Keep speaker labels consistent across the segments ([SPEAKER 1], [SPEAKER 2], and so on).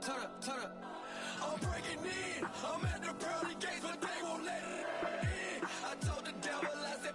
[SPEAKER 1] I'm breaking in. I'm at the pearly gates, but they won't let it in. I told the devil, I said,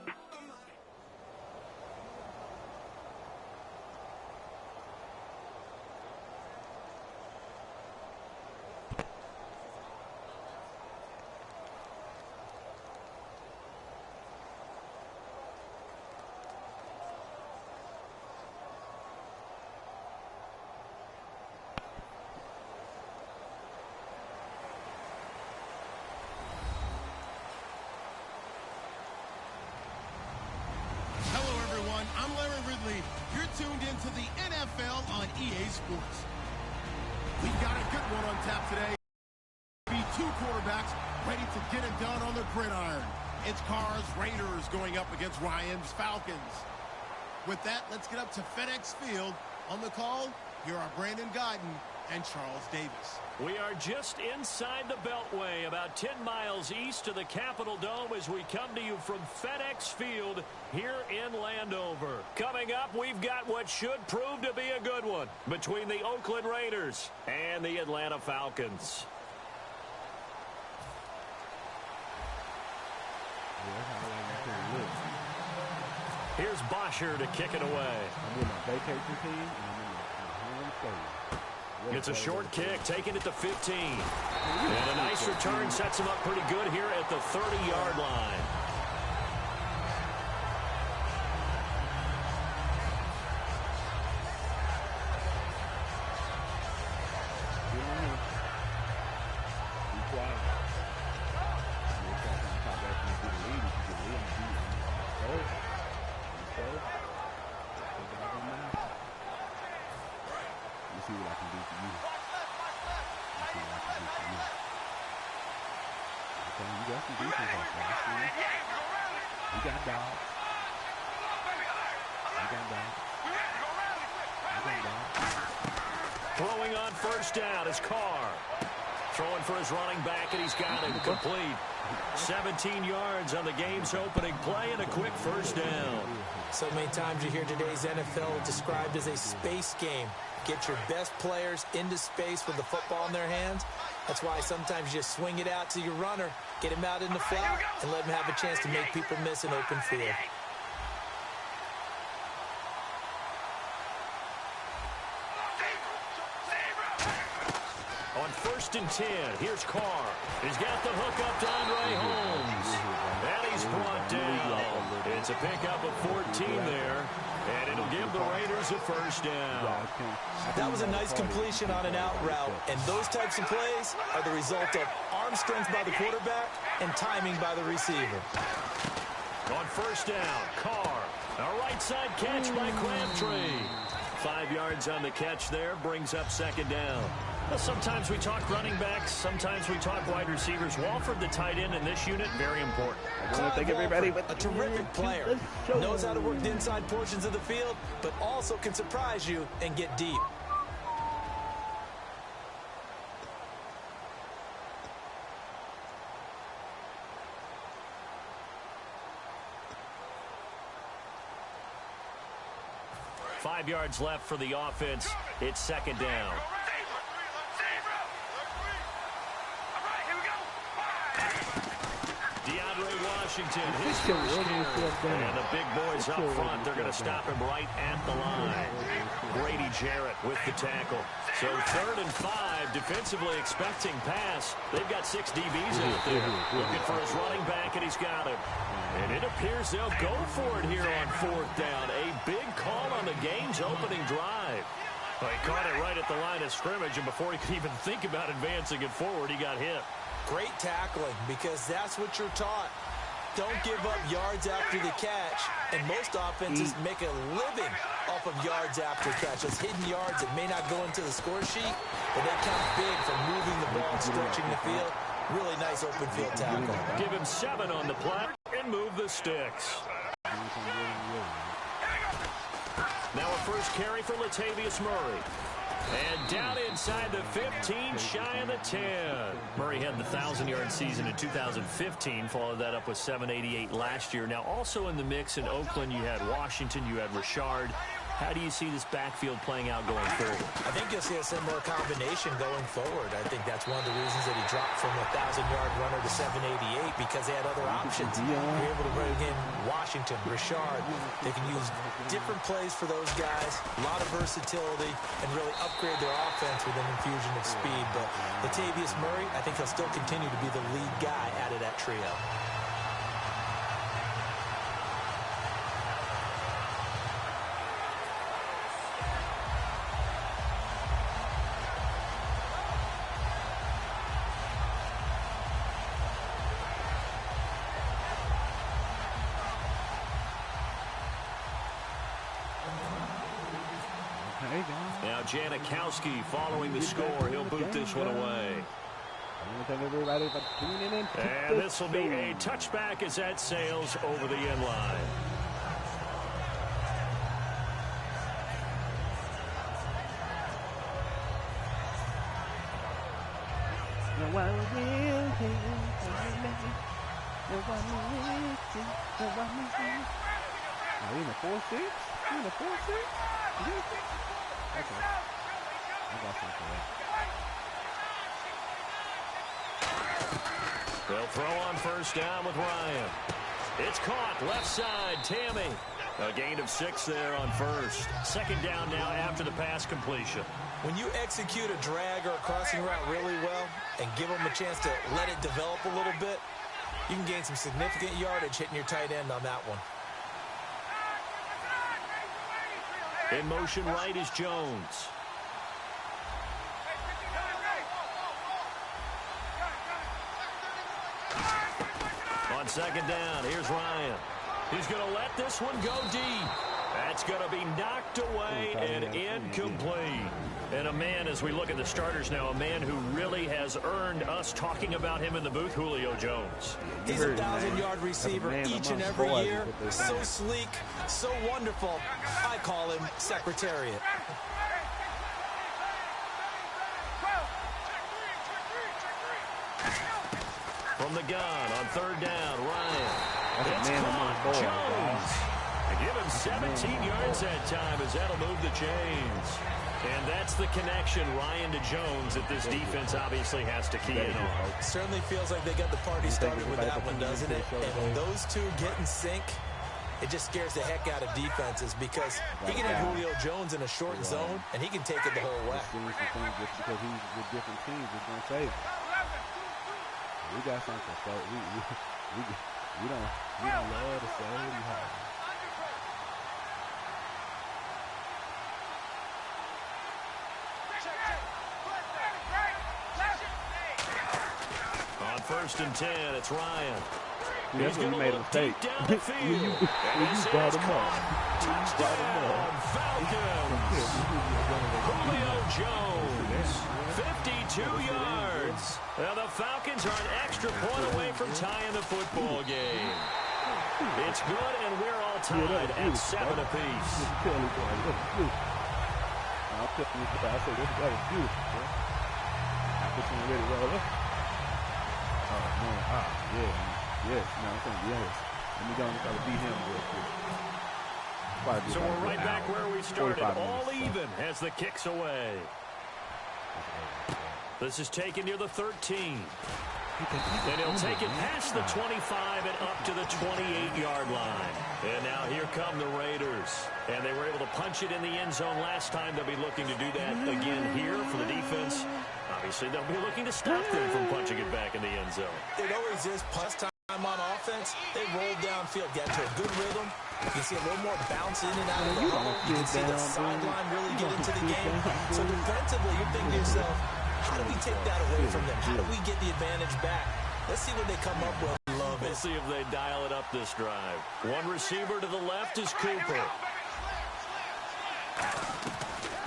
[SPEAKER 2] I'm Larry Ridley. You're tuned into the NFL on EA Sports. We've got a good one on tap today. Be two quarterbacks ready to get it done on the gridiron. It's Carr's Raiders going up against Ryan's Falcons. With that, let's get up to FedEx Field. On the call, here are Brandon Guyton and Charles Davis.
[SPEAKER 3] We are just inside the Beltway, about 10 miles east of the Capitol Dome as we come to you from FedEx Field here in Landover. Coming up, we've got what should prove to be a good one between the Oakland Raiders and the Atlanta Falcons. Here's Bosher to kick it away. It's a short kick, taking it to 15. And a nice return sets him up pretty good here at the 30-yard line. Throwing on first down is Carr. Throwing for his running back, and he's got it complete. 17 yards on the game's opening play and a quick first down.
[SPEAKER 4] So many times you hear today's NFL described as a space game. Get your best players into space with the football in their hands. That's why sometimes you just swing it out to your runner, get him out in the flat, and let him have a chance to make people miss an open field.
[SPEAKER 3] On 1st and 10, here's Carr. He's got the hook up to Andre Holmes. And he's brought down. It's a pickup of 14 there. And it'll give the Raiders a first down.
[SPEAKER 4] That was a nice completion on an out route. And those types of plays are the result of arm strength by the quarterback and timing by the receiver.
[SPEAKER 3] On first down, Carr. A right side catch by Crabtree. 5 yards on the catch there, brings up second down. Well, sometimes we talk running backs, sometimes we talk wide receivers. Walford, the tight end in this unit, very important.
[SPEAKER 4] A terrific player. Knows how to work the inside portions of the field, but also can surprise you and get deep.
[SPEAKER 3] Five yards left for the offense. It's second down. Washington, his first carry. And the big boys up front, they're going to stop him right at the line. Grady Jarrett with the tackle. So 3rd and 5, defensively expecting pass. They've got 6 DBs out there. Looking for his running back, and he's got him. And it appears they'll go for it here on 4th down. A big call on the game's opening drive. Well, he caught it right at the line of scrimmage, and before he could even think about advancing it forward, he got hit.
[SPEAKER 4] Great tackling, because that's what you're taught. Don't give up yards after the catch, and most offenses make a living off of yards after catch. Those hidden yards that may not go into the score sheet, but they count big for moving the ball and stretching the field. Really nice open field tackle.
[SPEAKER 3] Give him 7 on the play and move the sticks. Now a first carry for Latavius Murray. And down inside the 15, shy of the 10. Murray had the 1,000-yard season in 2015, followed that up with 788 last year. Now also in the mix in Oakland, you had Washington, you had Richard. How do you see this backfield playing out going forward?
[SPEAKER 4] I think you'll see a similar combination going forward. I think that's one of the reasons that he dropped from a 1,000-yard runner to 788 because they had other options. You're able to bring in Washington, Richard. They can use different plays for those guys, a lot of versatility, and really upgrade their offense with an infusion of speed. But Latavius Murray, I think he'll still continue to be the lead guy out of that trio.
[SPEAKER 3] Now Janikowski following the score. He'll boot this one away. And this will be a touchback as that sails over the end line.
[SPEAKER 5] Are we in a 4-6? We in a 4-6? Okay. I got something for that.
[SPEAKER 3] They'll throw on first down with Ryan. It's caught left side. Tammy. A gain of 6 there on first. Second down now after the pass completion.
[SPEAKER 4] When you execute a drag or a crossing route really well and give them a chance to let it develop a little bit, you can gain some significant yardage hitting your tight end on that one.
[SPEAKER 3] In motion right is Jones. On second down, here's Ryan. He's going to let this one go deep. That's going to be knocked away and incomplete. And a man, as we look at the starters now, a man who really has earned us talking about him in the booth, Julio Jones.
[SPEAKER 4] He's a 1,000-yard receiver each and every year. So sleek, so wonderful. I call him Secretariat.
[SPEAKER 3] From the gun on third down, Ryan.
[SPEAKER 5] That's a man among boys,
[SPEAKER 3] Jones. Give him 17 yards that time as that'll move the chains. And that's the connection, Ryan to Jones, that this defense obviously has to key in on.
[SPEAKER 4] Certainly feels like they got the party started with that one, doesn't it? And when those two get in sync, it just scares the heck out of defenses because he can have Julio Jones in a short zone, and he can take it the whole way.
[SPEAKER 5] Just because he's with different teams, it's going to save him. We got something, so we don't love to say we have.
[SPEAKER 3] On first and 10, it's Ryan.
[SPEAKER 5] That's when you made a mistake. When you brought him up.
[SPEAKER 3] Touchdown, Falcons. Julio Jones, 52 yards. Now the Falcons are an extra point away from tying the football game. It's good, and we're all tied at 7 apiece.
[SPEAKER 5] I'll put you that was beautiful. I put you really well up. Oh man, yes. No, I'm saying yes. Let me go and try to beat him real quick.
[SPEAKER 3] So we're right back where we started, all even as the kick's away. This is taken near the 13. And he'll take it past the 25 and up to the 28-yard line. And now here come the Raiders. And they were able to punch it in the end zone last time. They'll be looking to do that again here for the defense. Obviously, they'll be looking to stop them from punching it back in the end zone.
[SPEAKER 4] It always is plus time on offense. They roll downfield, get to a good rhythm. You can see a little more bounce in and out of the hole. You can see the sideline really get into the game. So defensively, you're thinking to yourself, how do we take that away from them? How do we get the advantage back? Let's see what they come up with.
[SPEAKER 3] Love it. We'll see if they dial it up this drive. One receiver to the left is Cooper.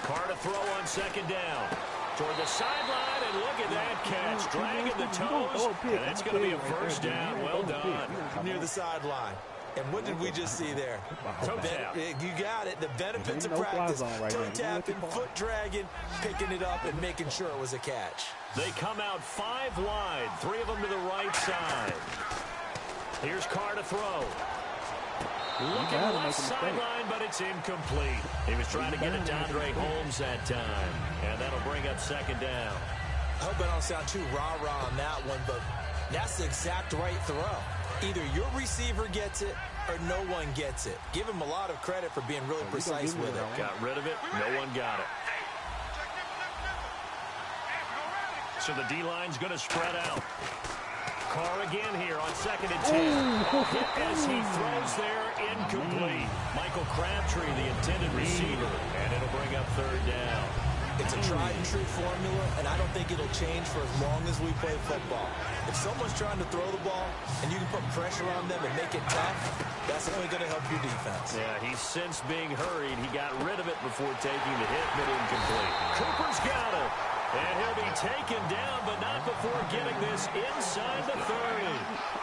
[SPEAKER 3] Carr to throw on second down. Toward the sideline, and look at that catch. Dragging the toes, and that's going to be a first down. Well done.
[SPEAKER 4] Near the sideline. And what did we just see there?
[SPEAKER 3] Toe tap.
[SPEAKER 4] You got it. The benefits of practice. Toe tapping, foot dragging, picking it up, and making sure it was a catch.
[SPEAKER 3] They come out 5 wide, 3 of them to the right side. Here's Carr to throw. Looking left sideline, but it's incomplete. He was trying to get it to Andre Holmes that time, and that'll bring up second down.
[SPEAKER 4] I hope I don't sound too rah-rah on that one, but that's the exact right throw. Either your receiver gets it or no one gets it. Give him a lot of credit for being really precise with it.
[SPEAKER 3] Got rid of it. No one got it. So the D-line's going to spread out. Carr again here on 2nd and 10. Hit as he throws there, incomplete. Michael Crabtree, the intended receiver, and it'll bring up 3rd down.
[SPEAKER 4] It's a tried-and-true formula, and I don't think it'll change for as long as we play football. If someone's trying to throw the ball and you can put pressure on them and make it tough, that's only going to help your defense.
[SPEAKER 3] Yeah, he's since being hurried. He got rid of it before taking the hit, but incomplete. Cooper's got it. And he'll be taken down, but not before getting this inside the 30.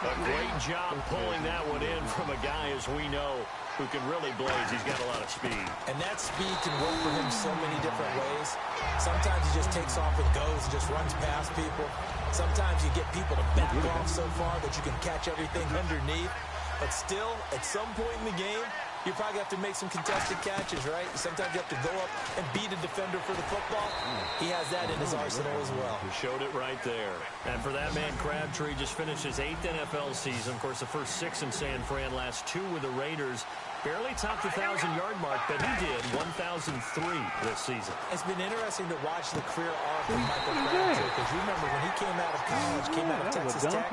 [SPEAKER 3] A great job pulling that one in from a guy, as we know, who can really blaze. He's got a lot of speed.
[SPEAKER 4] And that speed can work for him so many different ways. Sometimes he just takes off and goes and just runs past people. Sometimes you get people to back off so far that you can catch everything underneath. But still, at some point in the game, you probably have to make some contested catches, right? Sometimes you have to go up and beat a defender for the football. He has that in his arsenal as well.
[SPEAKER 3] He showed it right there. And for that man, Crabtree just finished his 8th NFL season. Of course, the first 6 in San Fran, last 2 with the Raiders. Barely topped the 1,000-yard mark, but he did 1,003 this season.
[SPEAKER 4] It's been interesting to watch the career arc of Michael Crabtree, because you remember when he came out of college, came out of Texas Tech,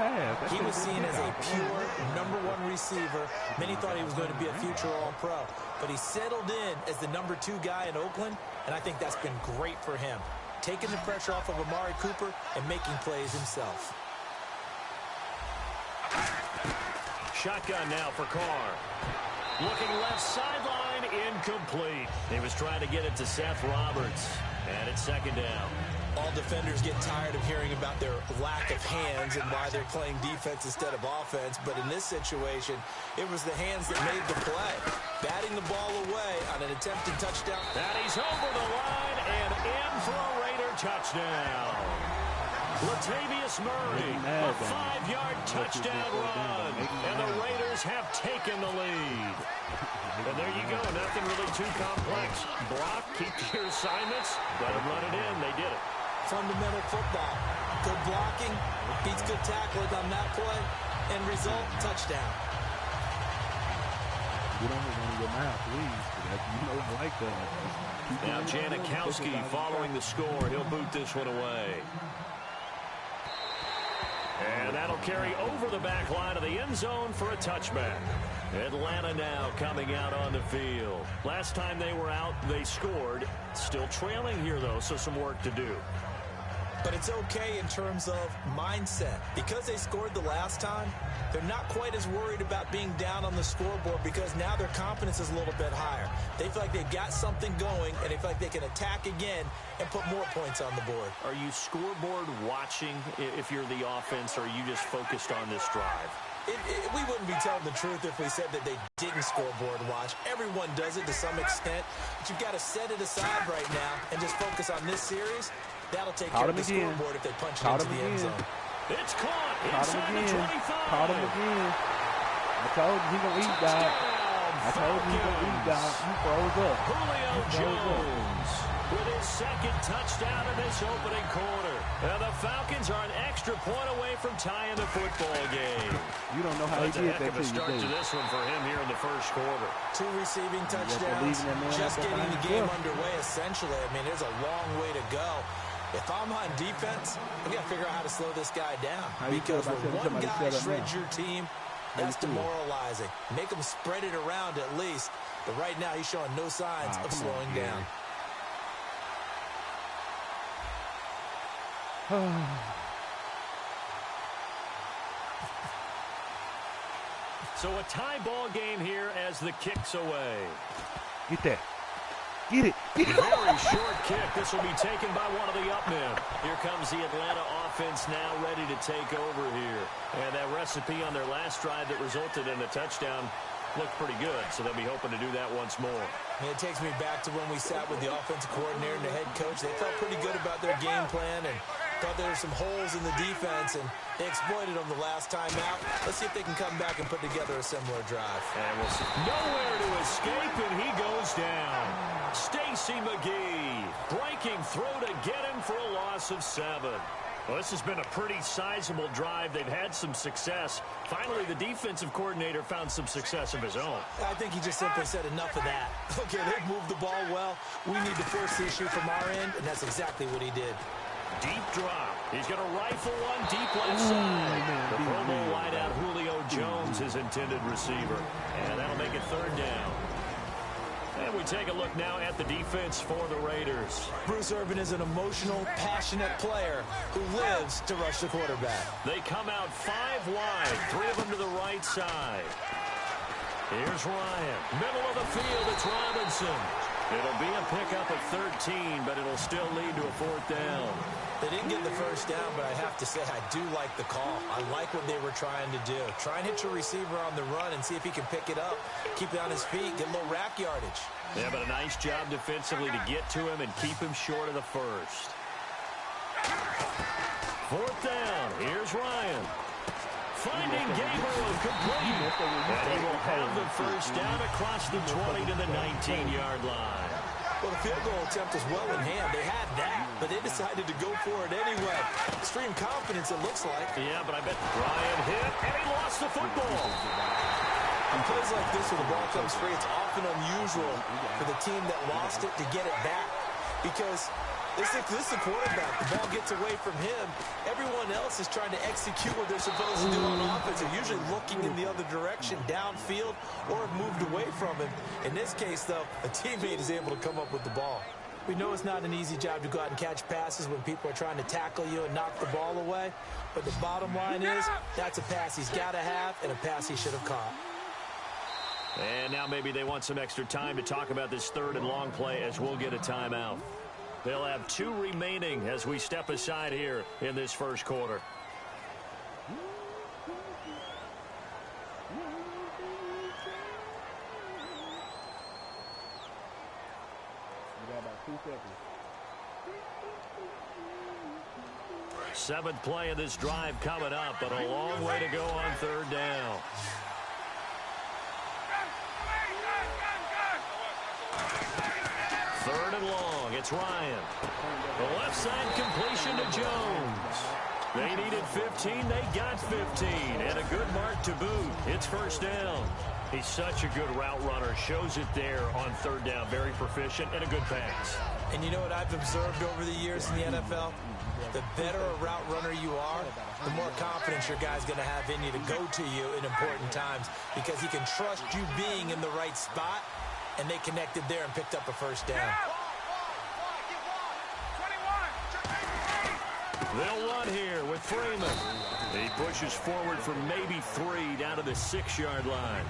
[SPEAKER 4] he was seen as a pure #1 receiver. Many thought he was going to be a future All-Pro, but he settled in as the #2 guy in Oakland, and I think that's been great for him, taking the pressure off of Amari Cooper and making plays himself.
[SPEAKER 3] Shotgun now for Carr. Looking left sideline, incomplete. He was trying to get it to Seth Roberts, and it's 2nd down.
[SPEAKER 4] All defenders get tired of hearing about their lack of hands and why they're playing defense instead of offense, but in this situation, it was the hands that made the play. Batting the ball away on an attempted touchdown.
[SPEAKER 3] And he's over the line and in for a Raider touchdown. Latavius Murray, a 5-yard touchdown run, and the Raiders have taken the lead. And there you go, nothing really too complex. Block, keep your assignments, let them run it in. They did it.
[SPEAKER 4] Fundamental football. Good blocking, beats good tackling on that play, and result, touchdown.
[SPEAKER 5] You don't want to go mouth, please. You know, I like that.
[SPEAKER 3] Now Janikowski following the score. He'll boot this one away. And that'll carry over the back line of the end zone for a touchback. Atlanta now coming out on the field. Last time they were out, they scored. Still trailing here, though, so some work to do.
[SPEAKER 4] But it's okay in terms of mindset. Because they scored the last time, they're not quite as worried about being down on the scoreboard because now their confidence is a little bit higher. They feel like they've got something going, and they feel like they can attack again and put more points on the board.
[SPEAKER 3] Are you scoreboard watching if you're the offense, or are you just focused on this drive?
[SPEAKER 4] We wouldn't be telling the truth if we said that they didn't scoreboard watch. Everyone does it to some extent, but you've got to set it aside right now and just focus on this series. That'll take care of the scoreboard if they punch it into the end zone.
[SPEAKER 3] It's caught inside the 25.
[SPEAKER 5] Caught him again. I told you he's going to eat, dog. I told you he's going to eat, dog. He froze up.
[SPEAKER 3] Julio Jones with his 2nd touchdown in this opening quarter. And the Falcons are an extra point away from tying the football game.
[SPEAKER 5] You don't know how he did that.
[SPEAKER 3] That's a heck of a start to this one for him here in the first quarter.
[SPEAKER 4] 2 receiving touchdowns, just getting the game underway, essentially. I mean, there's a long way to go. If I'm on defense, I've got to figure out how to slow this guy down. Because when one guy shreds your team, that's demoralizing. Make him spread it around at least. But right now, he's showing no signs of slowing down.
[SPEAKER 3] So a tie ball game here as the kick's away.
[SPEAKER 5] Get that. Get it. Get it.
[SPEAKER 3] Very short kick. This will be taken by one of the up men. Here comes the Atlanta offense now ready to take over here. And that recipe on their last drive that resulted in a touchdown looked pretty good, so they'll be hoping to do that once more.
[SPEAKER 4] And it takes me back to when we sat with the offensive coordinator and the head coach. They felt pretty good about their game plan, and Thought there were some holes in the defense, and they exploited them the last time out. Let's see if they can come back and put together a similar drive.
[SPEAKER 3] And we'll see. Nowhere to escape, and he goes down. Stacy McGee breaking through to get him for a loss of 7. Well, this has been a pretty sizable drive. They've had some success. Finally, the defensive coordinator found some success of his own.
[SPEAKER 4] I think he just simply said enough of that. Okay, they've moved the ball well. We need to force the issue from our end, and that's exactly what he did.
[SPEAKER 3] Deep drop. He's going to rifle one deep left side. The Pro Bowl wideout Julio Jones, his intended receiver. And that'll make it 3rd down. And we take a look now at the defense for the Raiders.
[SPEAKER 4] Bruce Irvin is an emotional, passionate player who lives to rush the quarterback.
[SPEAKER 3] They come out 5 wide, 3 of them to the right side. Here's Ryan. Middle of the field, it's Robinson. It'll be a pickup at 13, but it'll still lead to a 4th down.
[SPEAKER 4] They didn't get the first down, but I have to say I do like the call. I like what they were trying to do. Try and hit your receiver on the run and see if he can pick it up, keep it on his feet, get a little rack yardage.
[SPEAKER 3] Yeah, but a nice job defensively to get to him and keep him short of the first. 4th down. Here's Ryan. Finding Gabriel complete. And he will have the first down across the 20 to the 19-yard line.
[SPEAKER 4] Well, the field goal attempt was well in hand. They had that, but they decided to go for it anyway. Extreme confidence, it looks like.
[SPEAKER 3] Yeah, but I bet Ryan hit, and he lost the football.
[SPEAKER 4] In plays like this where the ball comes free, it's often unusual for the team that lost it to get it back because this is the quarterback. The ball gets away from him. Everyone else is trying to execute what they're supposed to do on offense. They're usually looking in the other direction, downfield, or have moved away from him. In this case, though, a teammate is able to come up with the ball. We know it's not an easy job to go out and catch passes when people are trying to tackle you and knock the ball away. But the bottom line is that's a pass he's got to have and a pass he should have caught.
[SPEAKER 3] And now maybe they want some extra time to talk about this 3rd and long play as we'll get a timeout. They'll have 2 remaining as we step aside here in this first quarter.
[SPEAKER 5] We got about 2 seconds.
[SPEAKER 3] 7th play of this drive coming up, but a long way to go on 3rd down. Third and long, it's Ryan. The left side completion to Jones. They needed 15, they got 15, and a good mark to boot. It's 1st down. He's such a good route runner, shows it there on 3rd down. Very proficient and a good pass.
[SPEAKER 4] And you know what I've observed over the years in the NFL? The better a route runner you are, the more confidence your guy's going to have in you to go to you in important times because he can trust you being in the right spot. And they connected there and picked up a 1st down.
[SPEAKER 3] They'll run here with Freeman. He pushes forward for maybe 3 down to the 6-yard line.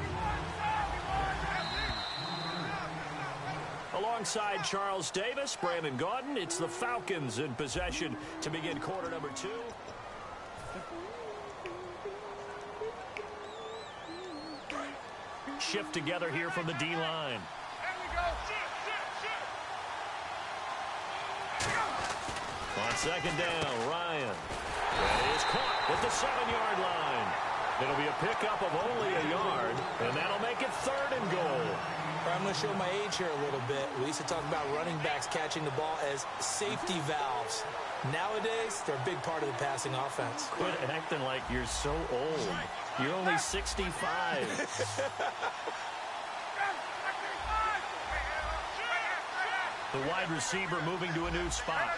[SPEAKER 3] Alongside Charles Davis, Brandon Gaudin, it's the Falcons in possession to begin quarter number 2. Shift together here from the D-line. On 2nd down, Ryan. And he is caught at the 7-yard line. It'll be a pickup of only a yard, and that'll make it 3rd and goal.
[SPEAKER 4] I'm going to show my age here a little bit. We used to talk about running backs catching the ball as safety valves. Nowadays, they're a big part of the passing offense.
[SPEAKER 3] Quit acting like you're so old. You're only 65. The wide receiver moving to a new spot.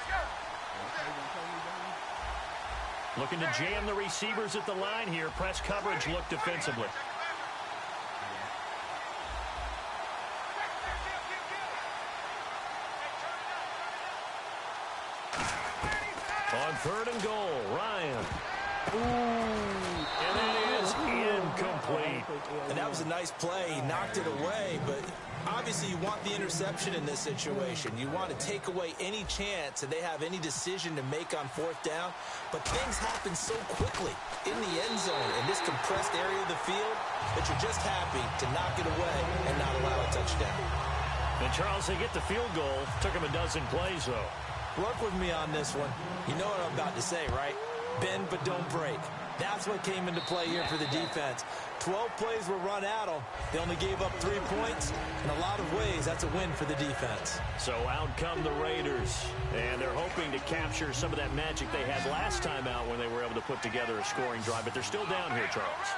[SPEAKER 3] Looking to jam the receivers at the line here. Press coverage look defensively. On 3rd and goal, Ryan. And it is incomplete.
[SPEAKER 4] And that was a nice play. He knocked it away, but obviously you want the interception in this situation. You want to take away any chance that they have any decision to make on 4th down. But things happen so quickly in the end zone in this compressed area of the field that you're just happy to knock it away and not allow a touchdown.
[SPEAKER 3] And Charles, they get the field goal. Took him a dozen plays, though.
[SPEAKER 4] Work with me on this one. You know what I'm about to say, right? Bend but don't break. That's what came into play here for the defense. 12 plays were run at them. They only gave up 3 points. In a lot of ways, that's a win for the defense.
[SPEAKER 3] So out come the Raiders, and they're hoping to capture some of that magic they had last time out when they were able to put together a scoring drive. But they're still down here, Charles.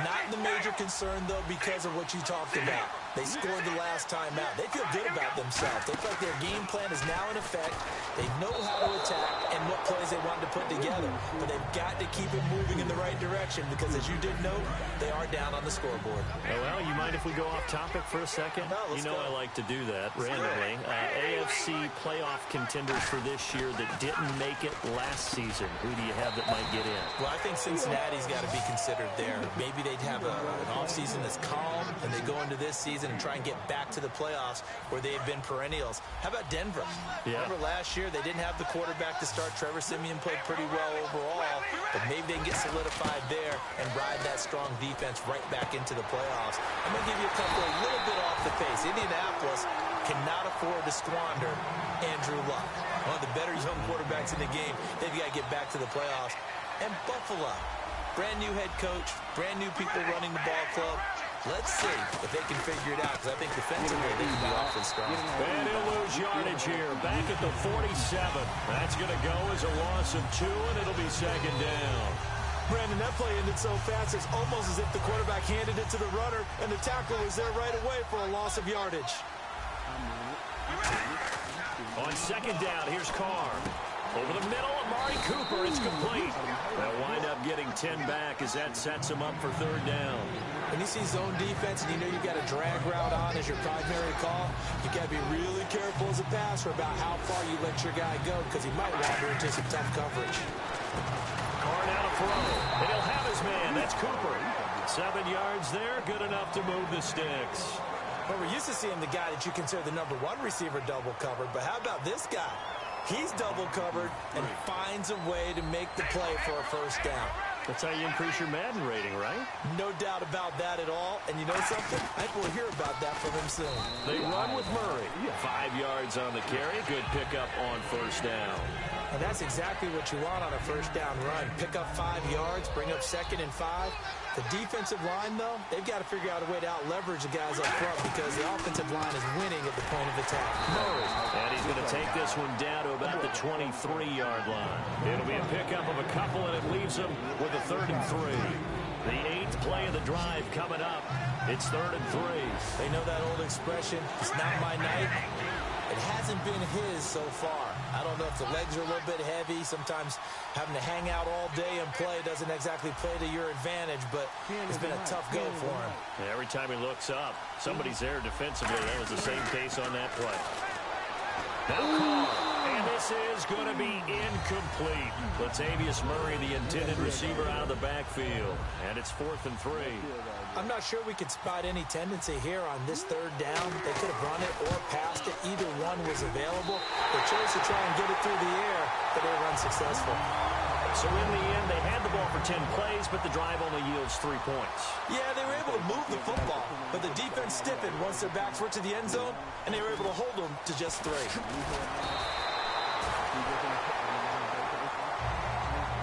[SPEAKER 4] Not the major concern, though, because of what you talked about. They scored the last time out. They feel good about themselves. They feel like their game plan is now in effect. They know how to attack and what plays they want to put together. But they've got to keep it moving in the right direction because, as you did note, they are down on the scoreboard.
[SPEAKER 3] Well, you mind if we go off topic for a second?
[SPEAKER 4] No, let's go.
[SPEAKER 3] I like to do that randomly. AFC playoff contenders for this year that didn't make it last season. Who do you have that might get in?
[SPEAKER 4] Well, I think Cincinnati's got to be considered there. Maybe they'd have an offseason that's calm, and they go into this season and try and get back to the playoffs where they have been perennials. How about Denver?
[SPEAKER 3] Yeah.
[SPEAKER 4] Remember last year they didn't have the quarterback to start. Trevor Siemian played pretty well overall, but maybe they can get solidified there and ride that strong defense right back into the playoffs. I'm going to give you a couple a little bit off the pace. Indianapolis cannot afford to squander Andrew Luck, one of the better young quarterbacks in the game. They've got to get back to the playoffs. And Buffalo, brand new head coach, brand new people running the ball club. Let's see if they can figure it out, because I think defensively they can be awfully strong.
[SPEAKER 3] And he'll lose yardage here. Back at the 47. That's going to go as a loss of 2, and it'll be second down.
[SPEAKER 4] Brandon, that play ended so fast, it's almost as if the quarterback handed it to the runner, and the tackle was there right away for a loss of yardage.
[SPEAKER 3] On second down, here's Carr. Over the middle, Amari Cooper is complete. They'll wind up getting 10 back as that sets him up for third down.
[SPEAKER 4] When you see zone defense and you know you've got a drag route on as your primary call, you got to be really careful as a passer about how far you let your guy go, because he might wander into some tough coverage.
[SPEAKER 3] Carr now to throw, and he'll have his man. That's Cooper. 7 yards there, good enough to move the sticks.
[SPEAKER 4] Well, we're used to seeing the guy that you consider the #1 receiver double covered, but how about this guy? He's double covered and finds a way to make the play for a first down.
[SPEAKER 3] That's how you increase your Madden rating, right?
[SPEAKER 4] No doubt about that at all. And you know something? I think we'll hear about that from him soon.
[SPEAKER 3] They run with Murray. 5 yards on the carry. Good pickup on first down.
[SPEAKER 4] And that's exactly what you want on a first down run. Pick up 5 yards, bring up 2nd and 5. The defensive line, though, they've got to figure out a way to out-leverage the guys up front because the offensive line is winning at the point of attack.
[SPEAKER 3] Murray. And he's going to take this one down to about the 23-yard line. It'll be a pickup of a couple, and it leaves him with a 3rd and 3. The 8th play of the drive coming up. It's 3rd and 3.
[SPEAKER 4] They know that old expression, it's not my night. It hasn't been his so far. I don't know if the legs are a little bit heavy. Sometimes having to hang out all day and play doesn't exactly play to your advantage, but it's been a tough go for him.
[SPEAKER 3] Yeah, every time he looks up, somebody's there defensively. That was the same case on that play. Now Carr, and this is going to be incomplete. Latavius Murray, the intended receiver, out of the backfield, and it's 4th and 3.
[SPEAKER 4] I'm not sure we could spot any tendency here on this 3rd down. They could have run it or passed it. Either one was available. They chose to try and get it through the air, but they were unsuccessful.
[SPEAKER 3] So in the end, they had the ball for 10 plays, but the drive only yields 3 points.
[SPEAKER 4] Yeah, they were able to move the football, but the defense stiffened once their backs were to the end zone, and they were able to hold them to just 3.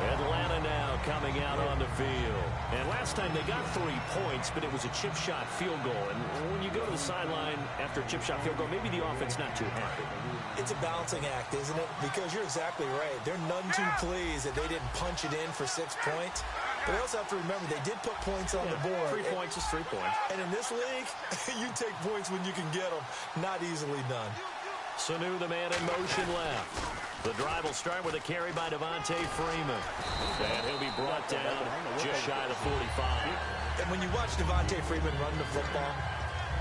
[SPEAKER 3] Atlanta now coming out on the field. And last time they got 3 points, but it was a chip shot field goal. And when you go to the sideline after a chip shot field goal, maybe the offense not too happy.
[SPEAKER 4] It's a balancing act, isn't it? Because you're exactly right. They're none too pleased that they didn't punch it in for 6 points. But they also have to remember they did put points on the board.
[SPEAKER 3] 3 points is 3 points.
[SPEAKER 4] And in this league, you take points when you can get them. Not easily done.
[SPEAKER 3] Sanu, the man in motion left. The drive will start with a carry by Devontae Freeman. And he'll be brought down just shy of the 45.
[SPEAKER 4] And when you watch Devontae Freeman run the football,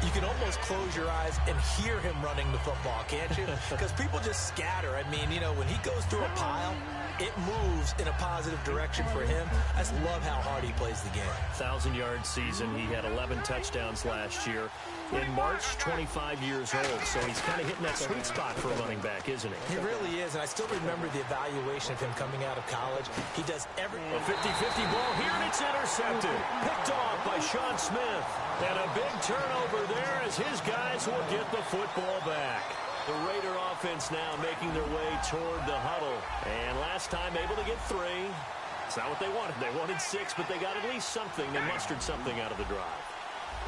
[SPEAKER 4] you can almost close your eyes and hear him running the football, can't you? Because people just scatter. I mean, you know, when he goes through a pile, it moves in a positive direction for him. I just love how hard he plays the game.
[SPEAKER 3] 1,000-yard season. He had 11 touchdowns last year. In March, 25 years old. So he's kind of hitting that sweet spot for a running back, isn't he?
[SPEAKER 4] He really is. And I still remember the evaluation of him coming out of college. He does everything.
[SPEAKER 3] A 50-50 ball here, and it's intercepted. Picked off by Sean Smith. And a big turnover there as his guys will get the football back. The Raider offense now making their way toward the huddle. And last time able to get 3. It's not what they wanted. They wanted 6, but they got at least something. They mustered something out of the drive.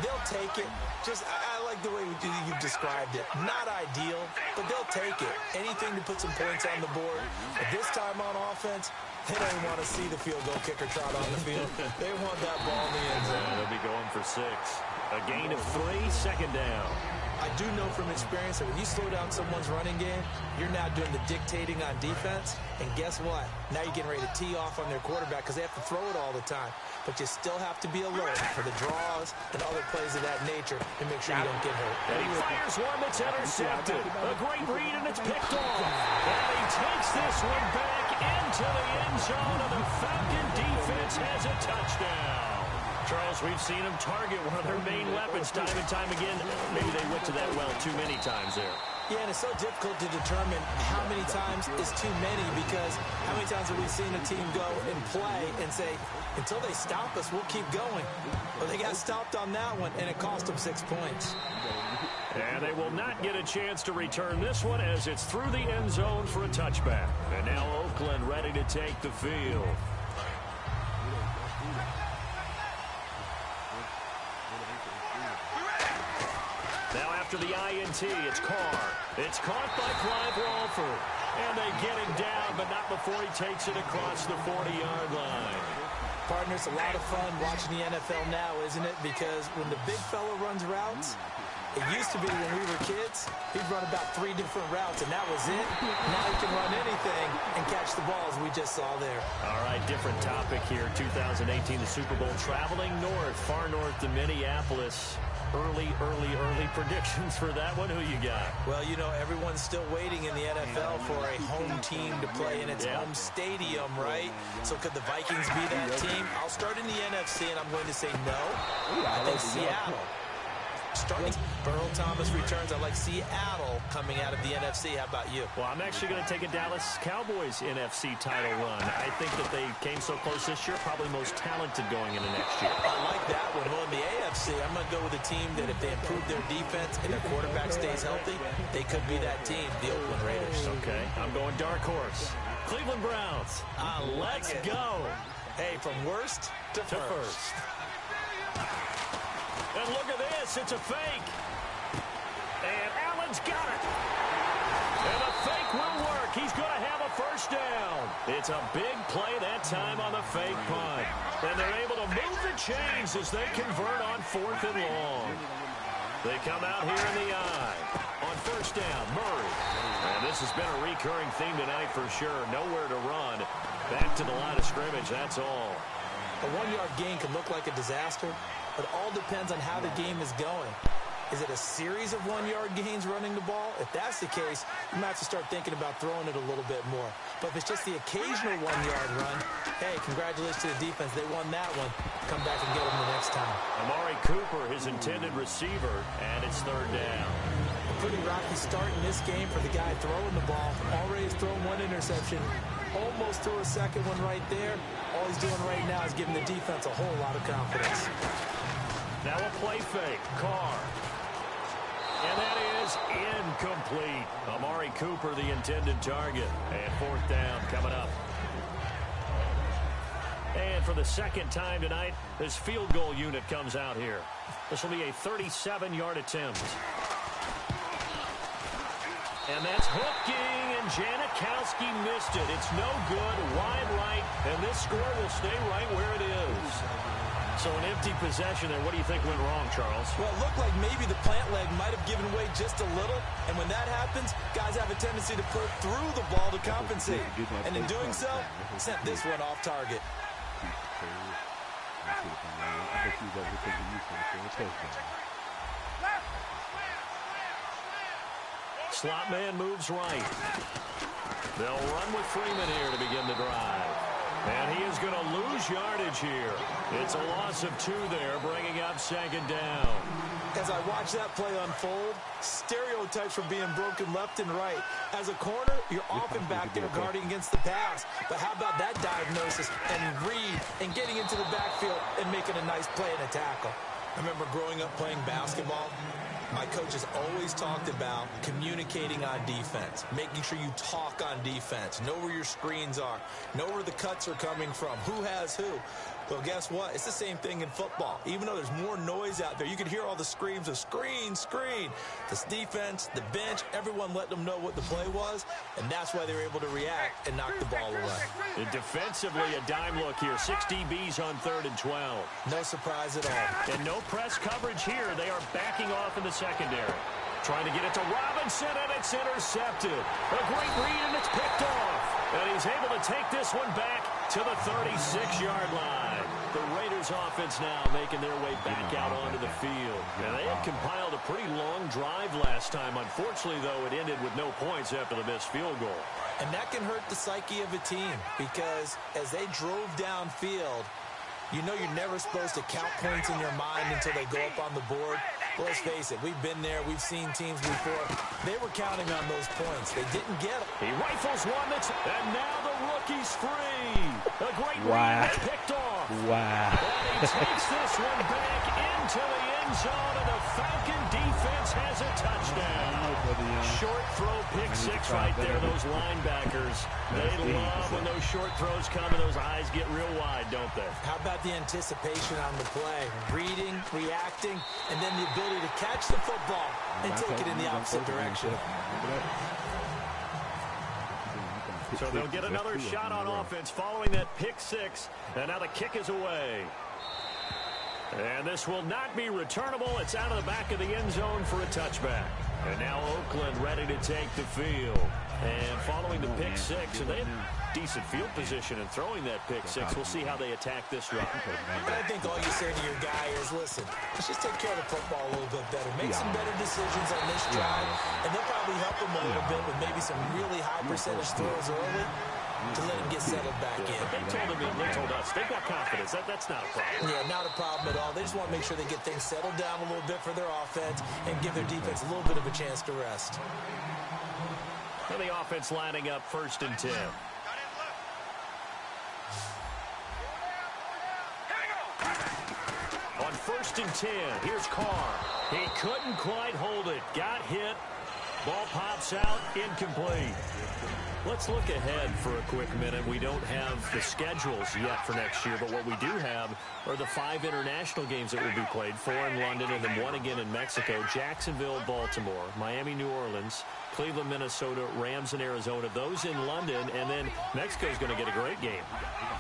[SPEAKER 4] They'll take it. I like the way you've described it. Not ideal, but they'll take it. Anything to put some points on the board. But this time on offense, they don't want to see the field goal kicker trot on the field. They want that ball in the end zone.
[SPEAKER 3] They'll be going for 6. A gain of 3, second down.
[SPEAKER 4] I do know from experience that when you slow down someone's running game, you're now doing the dictating on defense. And guess what? Now you're getting ready to tee off on their quarterback because they have to throw it all the time. But you still have to be alert for the draws and other plays of that nature to make sure you don't get hurt.
[SPEAKER 3] And he fires one that's intercepted. A great read, and it's picked off. And he takes this one back into the end zone, and the Falcon defense has a touchdown. Charles, we've seen them target one of their main weapons time and time again. Maybe they went to that well too many times there.
[SPEAKER 4] Yeah, and it's so difficult to determine how many times is too many because how many times have we seen a team go and play and say, until they stop us, we'll keep going. Well, they got stopped on that one, and it cost them 6 points.
[SPEAKER 3] And they will not get a chance to return this one as it's through the end zone for a touchback. And now Oakland ready to take the field. Now after the INT, it's Carr. It's caught by Clive Walford. And they get him down, but not before he takes it across the 40-yard line.
[SPEAKER 4] Partner, it's a lot of fun watching the NFL now, isn't it? Because when the big fella runs routes, it used to be when we were kids, he'd run about 3 different routes, and that was it. Now he can run anything and catch the balls we just saw there.
[SPEAKER 3] All right, different topic here. 2018, the Super Bowl, traveling north, far north to Minneapolis. Early predictions for that one. Who you got?
[SPEAKER 4] Well, you know, everyone's still waiting in the NFL for a home team to play in its home stadium, right? So could the Vikings be that team? I'll start in the NFC, and I'm going to say no. I think Seattle. Starting Earl Thomas returns. I like Seattle coming out of the NFC. How about you?
[SPEAKER 3] Well, I'm actually going to take a Dallas Cowboys NFC title run. I think that they came so close this year, probably most talented going into next year.
[SPEAKER 4] I like that one. Well, in the AFC, I'm going to go with a team that if they improve their defense and their quarterback stays healthy, they could be that team, the Oakland Raiders.
[SPEAKER 3] Okay, I'm going dark horse. Cleveland Browns. Let's go.
[SPEAKER 4] Hey, from worst to first.
[SPEAKER 3] And look at this. It's a fake. And Allen's got it. And the fake will work. He's going to have a first down. It's a big play that time on the fake punt. And they're able to move the chains as they convert on 4th and long. They come out here in the eye. On first down, Murray. And this has been a recurring theme tonight for sure. Nowhere to run. Back to the line of scrimmage, that's all.
[SPEAKER 4] A 1-yard gain can look like a disaster, but it all depends on how the game is going. Is it a series of 1-yard gains running the ball? If that's the case, you might have to start thinking about throwing it a little bit more. But if it's just the occasional 1-yard run, hey, congratulations to the defense. They won that one. Come back and get them the next time.
[SPEAKER 3] Amari Cooper, his intended receiver, and it's 3rd down.
[SPEAKER 4] A pretty rocky start in this game for the guy throwing the ball. Already has thrown 1 interception. Almost threw a second one right there. All he's doing right now is giving the defense a whole lot of confidence.
[SPEAKER 3] Now a play fake. Carr. And that is incomplete. Amari Cooper, the intended target. And 4th down coming up. And for the second time tonight, this field goal unit comes out here. This will be a 37-yard attempt. And that's hooking, and Janikowski missed it. It's no good, wide right, and this score will stay right where it is. So an empty possession there. What do you think went wrong, Charles?
[SPEAKER 4] Well, it looked like maybe the plant leg might have given way just a little, and when that happens, guys have a tendency to put through the ball to compensate. And in doing so, sent this one off target.
[SPEAKER 3] Slot man moves right. They'll run with Freeman here to begin the drive. And he is going to lose yardage here. It's a loss of 2 there, bringing up 2nd down.
[SPEAKER 4] As I watch that play unfold, stereotypes are being broken left and right. As a corner, you're often back there guarding against the pass. But how about that diagnosis and read and getting into the backfield and making a nice play and a tackle? I remember growing up playing basketball. My coach has always talked about communicating on defense, making sure you talk on defense, know where your screens are, know where the cuts are coming from, who has who. Well, guess what? It's the same thing in football. Even though there's more noise out there, you can hear all the screams of screen, screen. This defense, the bench, everyone let them know what the play was, and that's why they were able to react and knock the ball away.
[SPEAKER 3] And defensively, a dime look here. 6 DBs on 3rd and 12.
[SPEAKER 4] No surprise at all.
[SPEAKER 3] And no press coverage here. They are backing off in the secondary. Trying to get it to Robinson, and it's intercepted. A great read, and it's picked off. And he's able to take this one back to the 36-yard line. The Raiders offense now making their way back out onto the field. And they had compiled a pretty long drive last time. Unfortunately, though, it ended with no points after the missed field goal.
[SPEAKER 4] And that can hurt the psyche of a team because as they drove downfield, you know you're never supposed to count points in your mind until they go up on the board. Well, let's face it, we've been there. We've seen teams before. They were counting on those points. They didn't get them.
[SPEAKER 3] He rifles one that's, and now the rookie's free. A great read that's picked off.
[SPEAKER 5] Wow.
[SPEAKER 3] And he takes this one back into the end zone, and the Falcon defense has a touchdown. Short throw, pick six right there. Those linebackers, they love when those short throws come and those eyes get real wide, don't they?
[SPEAKER 4] How about the anticipation on the play? Reading, reacting, and then the ability to catch the football and take it in the opposite direction.
[SPEAKER 3] So they'll get another shot on offense following that pick six, and now the kick is away. And this will not be returnable. It's out of the back of the end zone for a touchback. And now Oakland ready to take the field. And following the pick six, and they have decent field position in throwing that pick six. We'll see how they attack this run.
[SPEAKER 4] But I think all you say to your guy is, listen, let's just take care of the football a little bit better. Make some better decisions on this drive, and they'll probably help him a little bit with maybe some really high percentage throws early to let him get settled back in.
[SPEAKER 3] They told us they've got confidence. That's not a problem.
[SPEAKER 4] Yeah, not a problem at all. They just want to make sure they get things settled down a little bit for their offense and give their defense a little bit of a chance to rest.
[SPEAKER 3] And the offense lining up 1st and 10. On 1st and 10, here's Carr. He couldn't quite hold it. Got hit. Ball pops out, incomplete. Let's look ahead for a quick minute. We don't have the schedules yet for next year, but what we do have are the 5 international games that will be played, 4 in London and then 1 again in Mexico, Jacksonville, Baltimore, Miami, New Orleans, Cleveland, Minnesota, Rams, and Arizona. Those in London, and then Mexico's going to get a great game.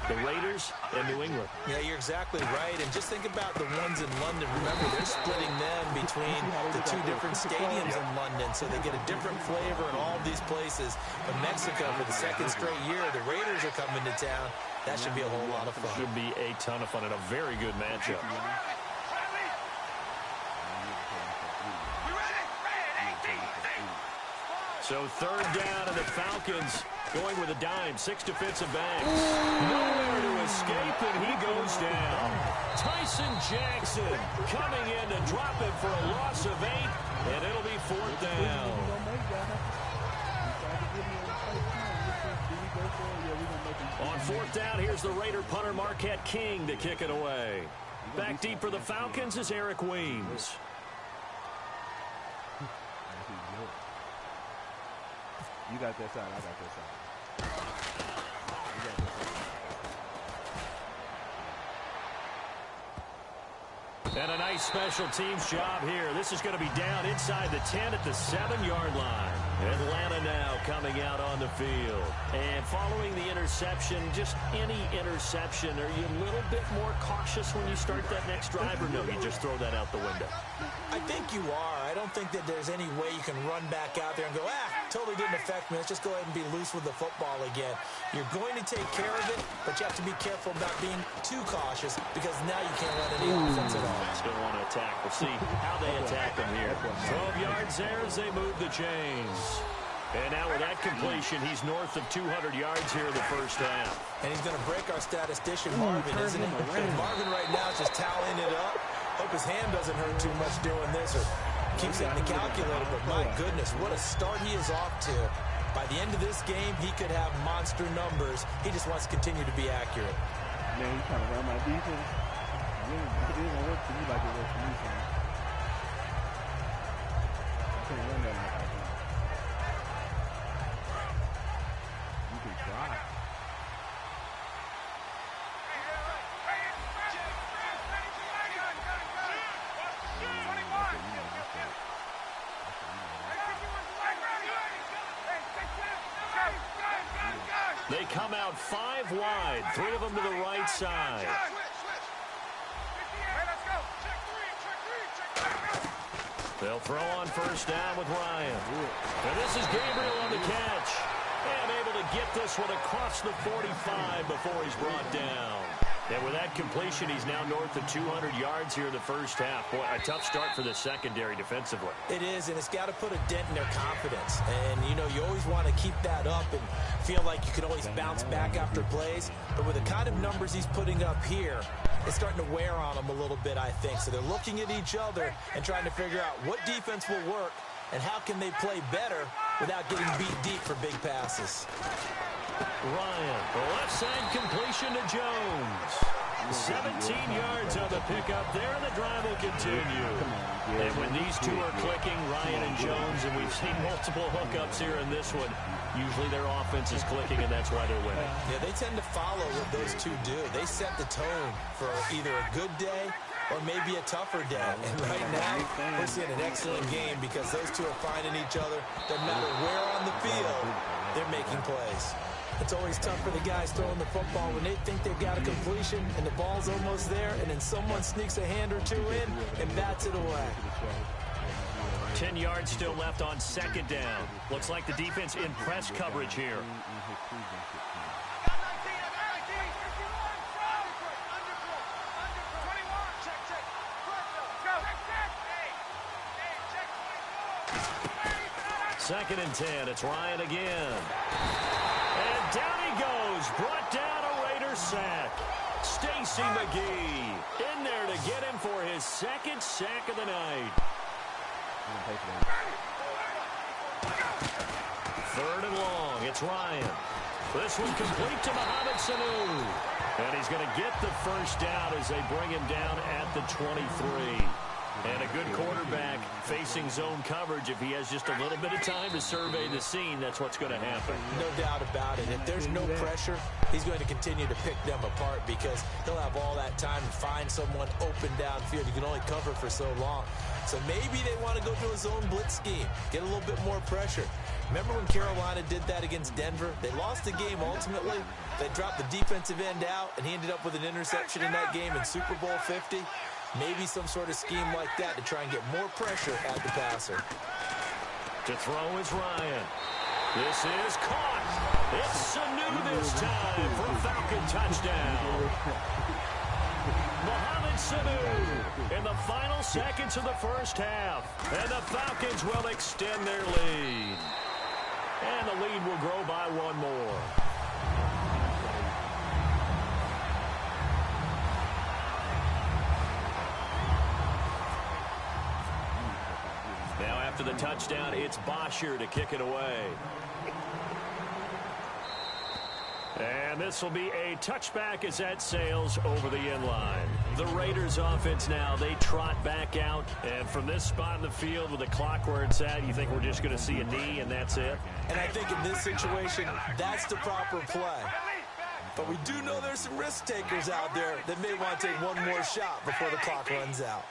[SPEAKER 3] The Raiders and New England.
[SPEAKER 4] Yeah, you're exactly right. And just think about the ones in London. Remember, they're splitting them between the 2 different stadiums in London, so they get a different flavor in all these places. But Mexico, for the 2nd straight year, the Raiders are coming to town. That should be a whole lot of fun.
[SPEAKER 3] Should be a ton of fun and a very good matchup. So 3rd down, and the Falcons going with a dime. 6 defensive backs. Nowhere to escape, and he goes down. Tyson Jackson coming in to drop him for a loss of 8, and it'll be 4th down. On 4th down, here's the Raider punter Marquette King to kick it away. Back deep for the Falcons is Eric Weems.
[SPEAKER 5] You got that side, I got that side.
[SPEAKER 3] And a nice special teams job here. This is going to be down inside the 10 at the 7-yard line. Atlanta now coming out on the field. And following the interception, just any interception, are you a little bit more cautious when you start that next drive, or no, you just throw that out the window?
[SPEAKER 4] I think you are. I don't think that there's any way you can run back out there and go, totally didn't affect me. Let's just go ahead and be loose with the football again. You're going to take care of it, but you have to be careful about being too cautious because now you can't let any offense at all.
[SPEAKER 3] Still want to attack. We'll see how they attack them here. 12 yards there as they move the chains. And now with that completion, he's north of 200 yards here in the 1st half.
[SPEAKER 4] And he's going to break our statistician, Marvin, isn't he? Marvin right now is just tallying it up. Hope his hand doesn't hurt too much doing this or keeps it in the calculator. But my goodness, what a start he is off to. By the end of this game, he could have monster numbers. He just wants to continue to be accurate.
[SPEAKER 5] Man, he's trying to run my defense. It doesn't work for you like it works for me, son. You can try.
[SPEAKER 3] They come out 5 wide, 3 of them to the right side. They'll throw on first down with Ryan. And this is Gabriel on the catch. And able to get this one across the 45 before he's brought down. And with that completion, he's now north of 200 yards here in the first half. Boy, a tough start for the secondary defensively.
[SPEAKER 4] It is, and it's got to put a dent in their confidence. And, you know, you always want to keep that up and feel like you can always bounce back after plays. But with the kind of numbers he's putting up here, it's starting to wear on them a little bit, I think. So they're looking at each other and trying to figure out what defense will work and how can they play better without getting beat deep for big passes.
[SPEAKER 3] Ryan, left side completion to Jones. 17 yards on the pickup there, and the drive will continue. And when these two are clicking, Ryan and Jones, and we've seen multiple hookups here in this one, usually their offense is clicking, and that's why they're winning.
[SPEAKER 4] Yeah, they tend to follow what those two do. They set the tone for either a good day or maybe a tougher day. And right now, we're seeing an excellent game because those two are finding each other. No matter where on the field, they're making plays. It's always tough for the guys throwing the football when they think they've got a completion and the ball's almost there, and then someone sneaks a hand or two in and bats it away.
[SPEAKER 3] 10 yards still left on second down. Looks like the defense in press coverage here. Second and 10. It's Ryan again. And down he goes. Brought down a Raiders sack. Stacy McGee in there to get him for his second sack of the night. Third and long. It's Ryan. This one complete to Mohamed Sanu. And he's going to get the first down as they bring him down at the 23. And a good quarterback facing zone coverage. If he has just a little bit of time to survey the scene, that's what's going to happen.
[SPEAKER 4] No doubt about it. If there's no pressure, he's going to continue to pick them apart because he'll have all that time to find someone open downfield. You can only cover for so long. So maybe they want to go to a zone blitz scheme, get a little bit more pressure. Remember when Carolina did that against Denver? They lost the game ultimately. They dropped the defensive end out, and he ended up with an interception in that game in Super Bowl 50. Maybe some sort of scheme like that to try and get more pressure at the passer.
[SPEAKER 3] To throw is Ryan. This is caught. It's Sanu this time for a Falcon touchdown. Mohamed Sanu in the final seconds of the first half. And the Falcons will extend their lead. And the lead will grow by one more. Now after the touchdown, it's Bosher to kick it away. And this will be a touchback as that sails over the end line. The Raiders offense now, they trot back out. And from this spot in the field with the clock where it's at, you think we're just going to see a knee and that's it?
[SPEAKER 4] And I think in this situation, that's the proper play. But we do know there's some risk takers out there that may want to take one more shot before the clock runs out.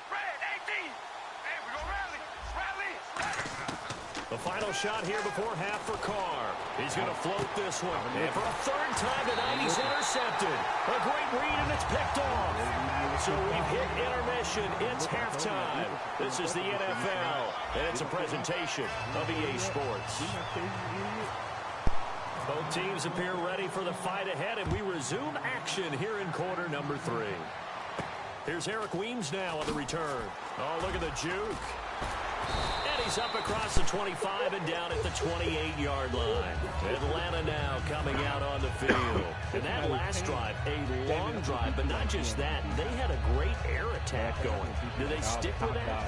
[SPEAKER 3] The final shot here before half for Carr. He's going to float this one. And for a third time tonight, he's intercepted. A great read, and it's picked off. So we've hit intermission. It's halftime. This is the NFL, and it's a presentation of EA Sports. Both teams appear ready for the fight ahead, and we resume action here in quarter number 3. Here's Eric Weems now on the return. Oh, look at the juke. And he's up across the 25 and down at the 28-yard line. Atlanta now coming out on the field. And that last drive, a long drive, but not just that. They had a great air attack going. Do they stick with that?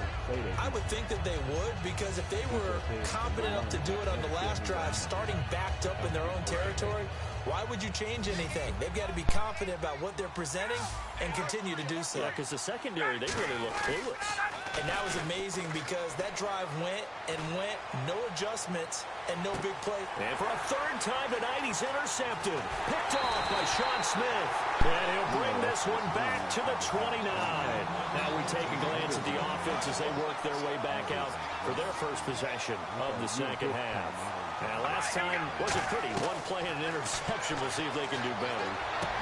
[SPEAKER 4] I would think that they would, because if they were confident enough to do it on the last drive, starting backed up in their own territory, why would you change anything? They've got to be confident about what they're presenting and continue to do so.
[SPEAKER 3] Yeah, because the secondary, they really look clueless.
[SPEAKER 4] And that was amazing because that drive went and went, no adjustments, and no big play.
[SPEAKER 3] And for a third time tonight, he's intercepted. Picked off by Sean Smith. And he'll bring this one back to the 29. Now we take a glance at the offense as they work their way back out for their first possession of the second half. Now, last time wasn't pretty. One play and an interception. We'll see if they can do better.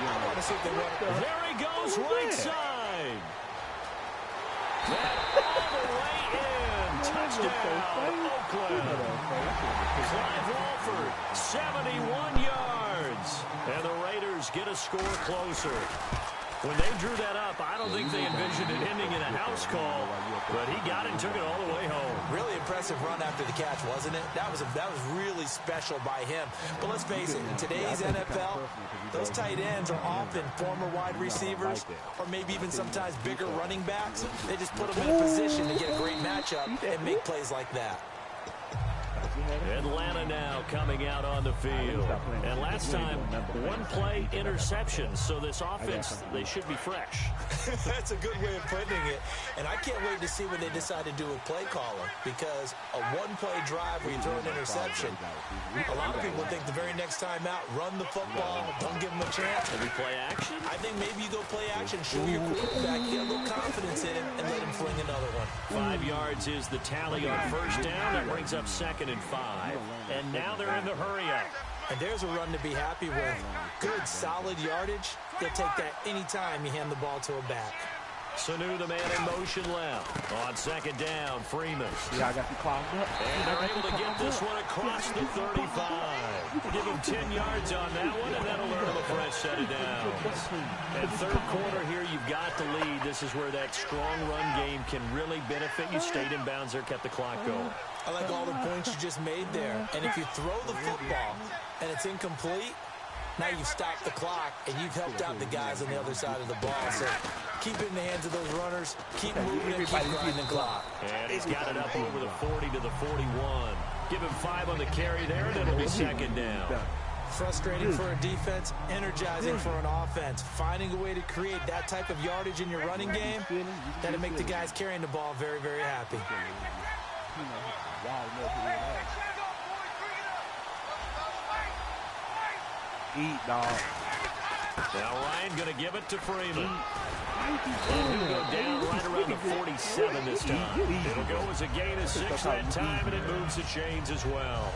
[SPEAKER 4] I want to see if they want to.
[SPEAKER 3] There he goes, right side. That all the way in. Touchdown, Oakland. Clive Walford, 71 yards. And the Raiders get a score closer. When they drew that up, I don't think they envisioned it ending in a house call, but he got it and took it all the way home.
[SPEAKER 4] Really impressive run after the catch, wasn't it? That was really special by him. But let's face it, in today's NFL, those tight ends are often former wide receivers or maybe even sometimes bigger running backs. They just put them in a position to get a great matchup and make plays like that.
[SPEAKER 3] Atlanta now coming out on the field. And last time, one play interception. So this offense, they should be fresh.
[SPEAKER 4] That's a good way of putting it. And I can't wait to see what they decide to do with play calling, because a one-play drive where you throw an interception, a lot of people think the very next time out, run the football, don't give them a chance.
[SPEAKER 3] Maybe play action?
[SPEAKER 4] I think maybe you go play action, show your quarterback, get a little confidence in him, and let him fling another one.
[SPEAKER 3] 5 yards is the tally on first down. That brings up 2nd and 5. And now they're in the hurry-up.
[SPEAKER 4] And there's a run to be happy with. Good, solid yardage. They'll take that anytime you hand the ball to a back.
[SPEAKER 3] Sanu, the man in motion left. On 2nd down, Freeman.
[SPEAKER 5] Yeah, I got you clogged up.
[SPEAKER 3] And they're able to get this one across the 35. Give him 10 yards on that one, and that'll earn him a fresh set of downs. And third quarter here, you've got the lead. This is where that strong run game can really benefit you. Stayed in bounds there, kept the clock going.
[SPEAKER 4] I like all the points you just made there. And if you throw the football and it's incomplete, now you've stopped the clock and you've helped out the guys on the other side of the ball. So keep it in the hands of those runners. Keep moving it, keep grinding the clock.
[SPEAKER 3] And he's got it up over the 40 to the 41. Give him 5 on the carry there, and it'll be 2nd down.
[SPEAKER 4] Frustrating for a defense, energizing for an offense. Finding a way to create that type of yardage in your running game, that'll make the guys carrying the ball very, very happy.
[SPEAKER 5] Eat, dog.
[SPEAKER 3] Now Ryan going to give it to Freeman. And he'll go down right around the 47 this time. It'll go as a gain of 6 that time, and it moves the chains as well.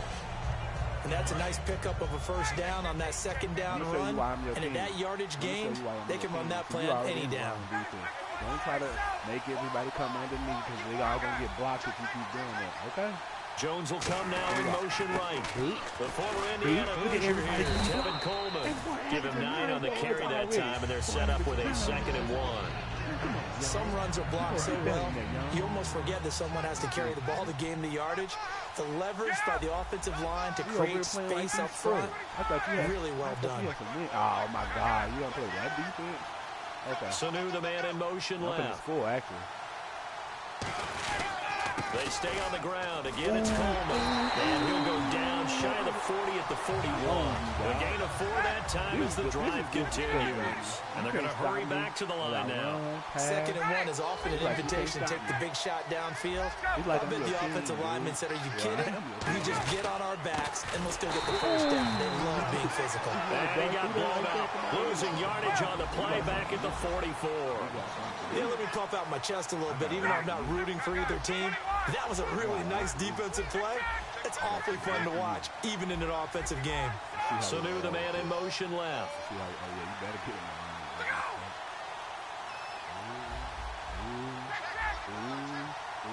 [SPEAKER 4] And that's a nice pickup of a first down on that 2nd down run. And at that yardage gain, they can run that play on any down.
[SPEAKER 5] Don't try to make everybody come underneath, because they all going to get blocked if you keep doing that, okay?
[SPEAKER 3] Jones will come now in motion right. The former Indiana pitcher here, Tevin Coleman. Give him 9 on the carry that time, and they're set up with a 2nd and 1.
[SPEAKER 4] Some runs are blocked so well, you almost forget that someone has to carry the ball to gain the yardage. The leverage by the offensive line to create space up front, really well done.
[SPEAKER 5] Oh, my God. You going to play that defense? Okay.
[SPEAKER 3] Sanu, the man in motion left.
[SPEAKER 5] Full, actually.
[SPEAKER 3] They stay on the ground. Again, it's Coleman. And he'll go down shy of the 40 at the 41. The gain of 4 that time as the drive continues. And they're going to hurry back to the line now.
[SPEAKER 4] 2nd and 1 is often an invitation to take the big shot downfield. I bet the offensive lineman said, are you kidding? We just get on our backs and we'll still get the first down. They love being physical.
[SPEAKER 3] And he got blown out. Losing yardage on the play back at the 44.
[SPEAKER 4] Yeah, let me puff out my chest a little bit. Even though I'm not rooting for either team, that was a really nice defensive play. It's awfully fun to watch, even in an offensive game.
[SPEAKER 3] Sanu, the man in motion left.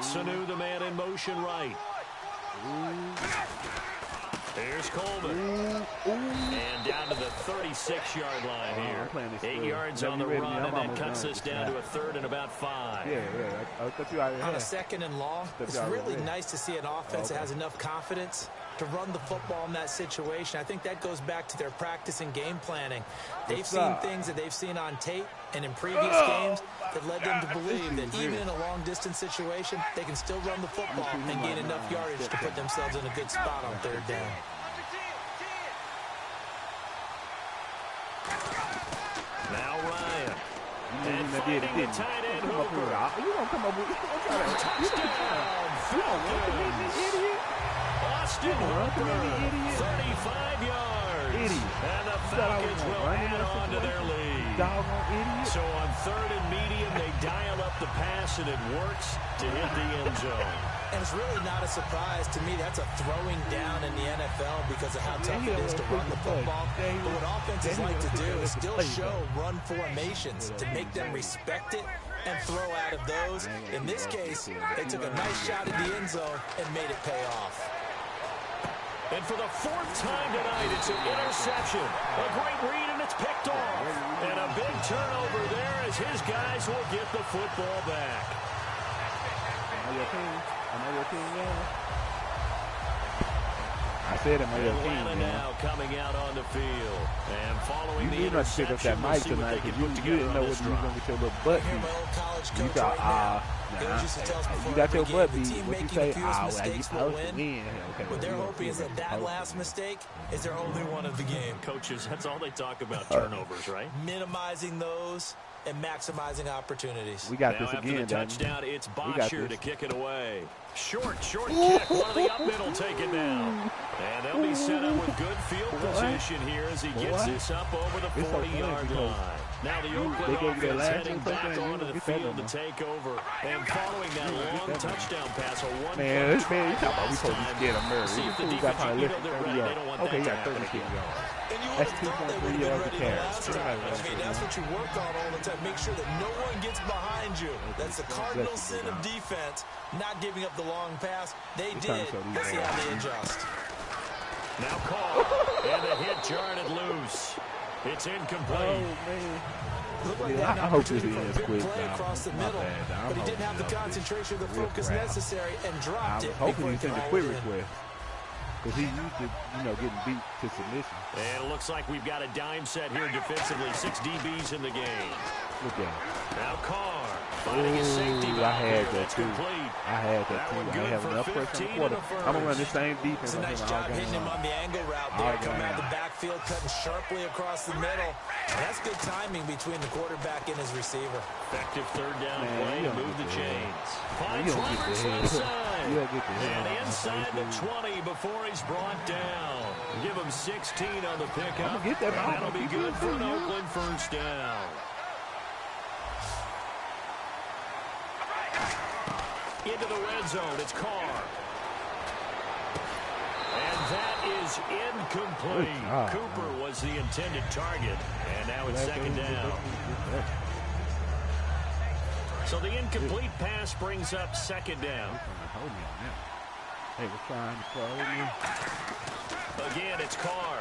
[SPEAKER 3] Sanu, the man in motion right. Here's Coleman. And down to the 36-yard line here. 8 yards on the run, and that cuts this down to a 3rd and about 5.
[SPEAKER 4] On a 2nd and long, it's really nice to see an offense that has enough confidence to run the football in that situation. I think that goes back to their practice and game planning. They've seen things that they've seen on tape and in previous games that led them to believe that even in a long-distance situation, they can still run the football and gain enough yardage to put themselves in a good spot on 3rd down.
[SPEAKER 3] Now Ryan. And finding the tight end Hooper.
[SPEAKER 5] You gonna come up with
[SPEAKER 3] Touchdown, Falcons. Austin Hooper, 35 yards.
[SPEAKER 5] Idiot.
[SPEAKER 3] And the Falcons will add on to their lead.
[SPEAKER 5] Doggone idiot.
[SPEAKER 3] So on 3rd and medium, they dial up the pass, and it works to hit the end zone.
[SPEAKER 4] And it's really not a surprise to me. That's a throwing down in the NFL because of how tough it is to run the football. But what offenses like to do is still show run formations to make them respect it and throw out of those. In this case, they took a nice shot at the end zone and made it pay off.
[SPEAKER 3] And for the 4th time tonight, it's an interception. A great read, and it's picked off. And a big turnover there as his guys will get the football back.
[SPEAKER 5] I know your team, yeah. I said it, my little team,
[SPEAKER 3] Atlanta now coming out on the field. And following the
[SPEAKER 5] you must pick up that
[SPEAKER 3] interception,
[SPEAKER 5] mic
[SPEAKER 3] we'll see what
[SPEAKER 5] tonight
[SPEAKER 3] they can
[SPEAKER 5] because
[SPEAKER 3] put
[SPEAKER 5] you didn't
[SPEAKER 3] together
[SPEAKER 5] know
[SPEAKER 3] on
[SPEAKER 5] what
[SPEAKER 3] this
[SPEAKER 5] you was
[SPEAKER 3] drive.
[SPEAKER 5] going to get your little butt
[SPEAKER 4] Hear
[SPEAKER 5] beat.
[SPEAKER 4] my old college
[SPEAKER 5] You
[SPEAKER 4] coach
[SPEAKER 5] thought,
[SPEAKER 4] right now. Coach used to tell us
[SPEAKER 5] you
[SPEAKER 4] before
[SPEAKER 5] got your
[SPEAKER 4] every
[SPEAKER 5] butt
[SPEAKER 4] game, the
[SPEAKER 5] beat.
[SPEAKER 4] team
[SPEAKER 5] What you
[SPEAKER 4] making
[SPEAKER 5] say?
[SPEAKER 4] the fewest
[SPEAKER 5] You
[SPEAKER 4] mistakes will
[SPEAKER 5] supposed to
[SPEAKER 4] win.
[SPEAKER 5] win. Okay,
[SPEAKER 4] What they're hoping is that that last mistake is their only one of the game.
[SPEAKER 3] Coaches, that's all they talk about, turnovers, right?
[SPEAKER 4] Minimizing those and maximizing opportunities.
[SPEAKER 5] We got
[SPEAKER 3] Now
[SPEAKER 5] this
[SPEAKER 3] after
[SPEAKER 5] again,
[SPEAKER 3] the touchdown, it's
[SPEAKER 5] got
[SPEAKER 3] Bosher
[SPEAKER 5] this.
[SPEAKER 3] to kick it away. Short kick. One of the up middle take it down. And they'll be set up with good field position here as he gets this up over the 40-yard line. Now the Oakland offense heading back onto the field to take over. And following that long touchdown pass, a one-point
[SPEAKER 5] Man,
[SPEAKER 3] try
[SPEAKER 5] you talking about we supposed to be scared of Murray.
[SPEAKER 3] See if the
[SPEAKER 5] This fool got probably
[SPEAKER 3] defense,
[SPEAKER 5] less than 30
[SPEAKER 3] they
[SPEAKER 5] yards.
[SPEAKER 3] don't want
[SPEAKER 5] Okay, he
[SPEAKER 3] that
[SPEAKER 5] got
[SPEAKER 3] to
[SPEAKER 5] 36
[SPEAKER 3] happen
[SPEAKER 5] yards.
[SPEAKER 4] And you would
[SPEAKER 5] That's
[SPEAKER 4] have thought they
[SPEAKER 5] 2.3
[SPEAKER 4] would have been
[SPEAKER 5] yards
[SPEAKER 4] ready
[SPEAKER 5] a
[SPEAKER 4] the
[SPEAKER 5] carry.
[SPEAKER 4] last time. I mean, that's what you work on all the time. Make sure that no one gets behind you. That's the cardinal sin of defense, not giving up the long pass. They did. Let's see how they adjust.
[SPEAKER 3] Now caught, and the hit jarred it loose. It's incomplete.
[SPEAKER 5] Oh, man.
[SPEAKER 4] Looked like
[SPEAKER 5] Yeah,
[SPEAKER 4] they had an
[SPEAKER 5] I hope this
[SPEAKER 4] opportunity for a
[SPEAKER 5] ends
[SPEAKER 4] big
[SPEAKER 5] quick,
[SPEAKER 4] play
[SPEAKER 5] dog.
[SPEAKER 4] across the
[SPEAKER 5] My
[SPEAKER 4] middle,
[SPEAKER 5] bad, dog.
[SPEAKER 4] but he
[SPEAKER 5] I'm
[SPEAKER 4] didn't have the
[SPEAKER 5] hoping,
[SPEAKER 4] concentration, the
[SPEAKER 5] real
[SPEAKER 4] focus
[SPEAKER 5] crap.
[SPEAKER 4] necessary, and
[SPEAKER 5] I
[SPEAKER 4] dropped
[SPEAKER 5] was
[SPEAKER 4] it
[SPEAKER 5] hoping
[SPEAKER 4] before
[SPEAKER 5] he
[SPEAKER 4] he could
[SPEAKER 5] sent a
[SPEAKER 4] haul
[SPEAKER 5] quick
[SPEAKER 4] it in.
[SPEAKER 5] request. Because he used to, getting beat to submission.
[SPEAKER 3] And it looks like we've got a dime set here defensively. 6 DBs in the game.
[SPEAKER 5] Look at him.
[SPEAKER 3] Now Carr finding his safety
[SPEAKER 5] Ooh, I
[SPEAKER 3] back
[SPEAKER 5] had
[SPEAKER 3] here.
[SPEAKER 5] that
[SPEAKER 3] That's
[SPEAKER 5] too.
[SPEAKER 3] complete.
[SPEAKER 5] I had that
[SPEAKER 3] That
[SPEAKER 5] too.
[SPEAKER 3] one
[SPEAKER 5] I
[SPEAKER 3] good
[SPEAKER 5] didn't have
[SPEAKER 3] for
[SPEAKER 5] enough pressure on
[SPEAKER 3] 15
[SPEAKER 5] the
[SPEAKER 3] in
[SPEAKER 5] quarter.
[SPEAKER 3] the first.
[SPEAKER 5] I'm going to run the same defense.
[SPEAKER 4] It's a nice
[SPEAKER 5] all
[SPEAKER 4] job
[SPEAKER 5] game
[SPEAKER 4] hitting him
[SPEAKER 5] long.
[SPEAKER 4] on the angle route
[SPEAKER 5] All
[SPEAKER 4] there,
[SPEAKER 5] game
[SPEAKER 4] coming out of the
[SPEAKER 5] long.
[SPEAKER 4] backfield, cutting sharply across the middle. And that's good timing between the quarterback and his receiver.
[SPEAKER 3] Effective third down
[SPEAKER 5] Man,
[SPEAKER 3] play
[SPEAKER 5] you
[SPEAKER 3] to
[SPEAKER 5] don't
[SPEAKER 3] move
[SPEAKER 5] get
[SPEAKER 3] the
[SPEAKER 5] the head.
[SPEAKER 3] chains.
[SPEAKER 5] You
[SPEAKER 3] Finds
[SPEAKER 5] don't get the
[SPEAKER 3] Robertson
[SPEAKER 5] head.
[SPEAKER 3] inside.
[SPEAKER 5] You don't get the head.
[SPEAKER 3] And inside the 20 before he's brought down. Give him 16 on the pickup.
[SPEAKER 5] I'ma get that ball.
[SPEAKER 3] That'll be good for an Oakland first down. Into the red zone, it's Carr. And that is incomplete. Cooper was the intended target, and now it's second down. So the incomplete pass brings up second down.
[SPEAKER 5] Hold me on that. Hey, we're trying to throw me.
[SPEAKER 3] Again, it's Carr.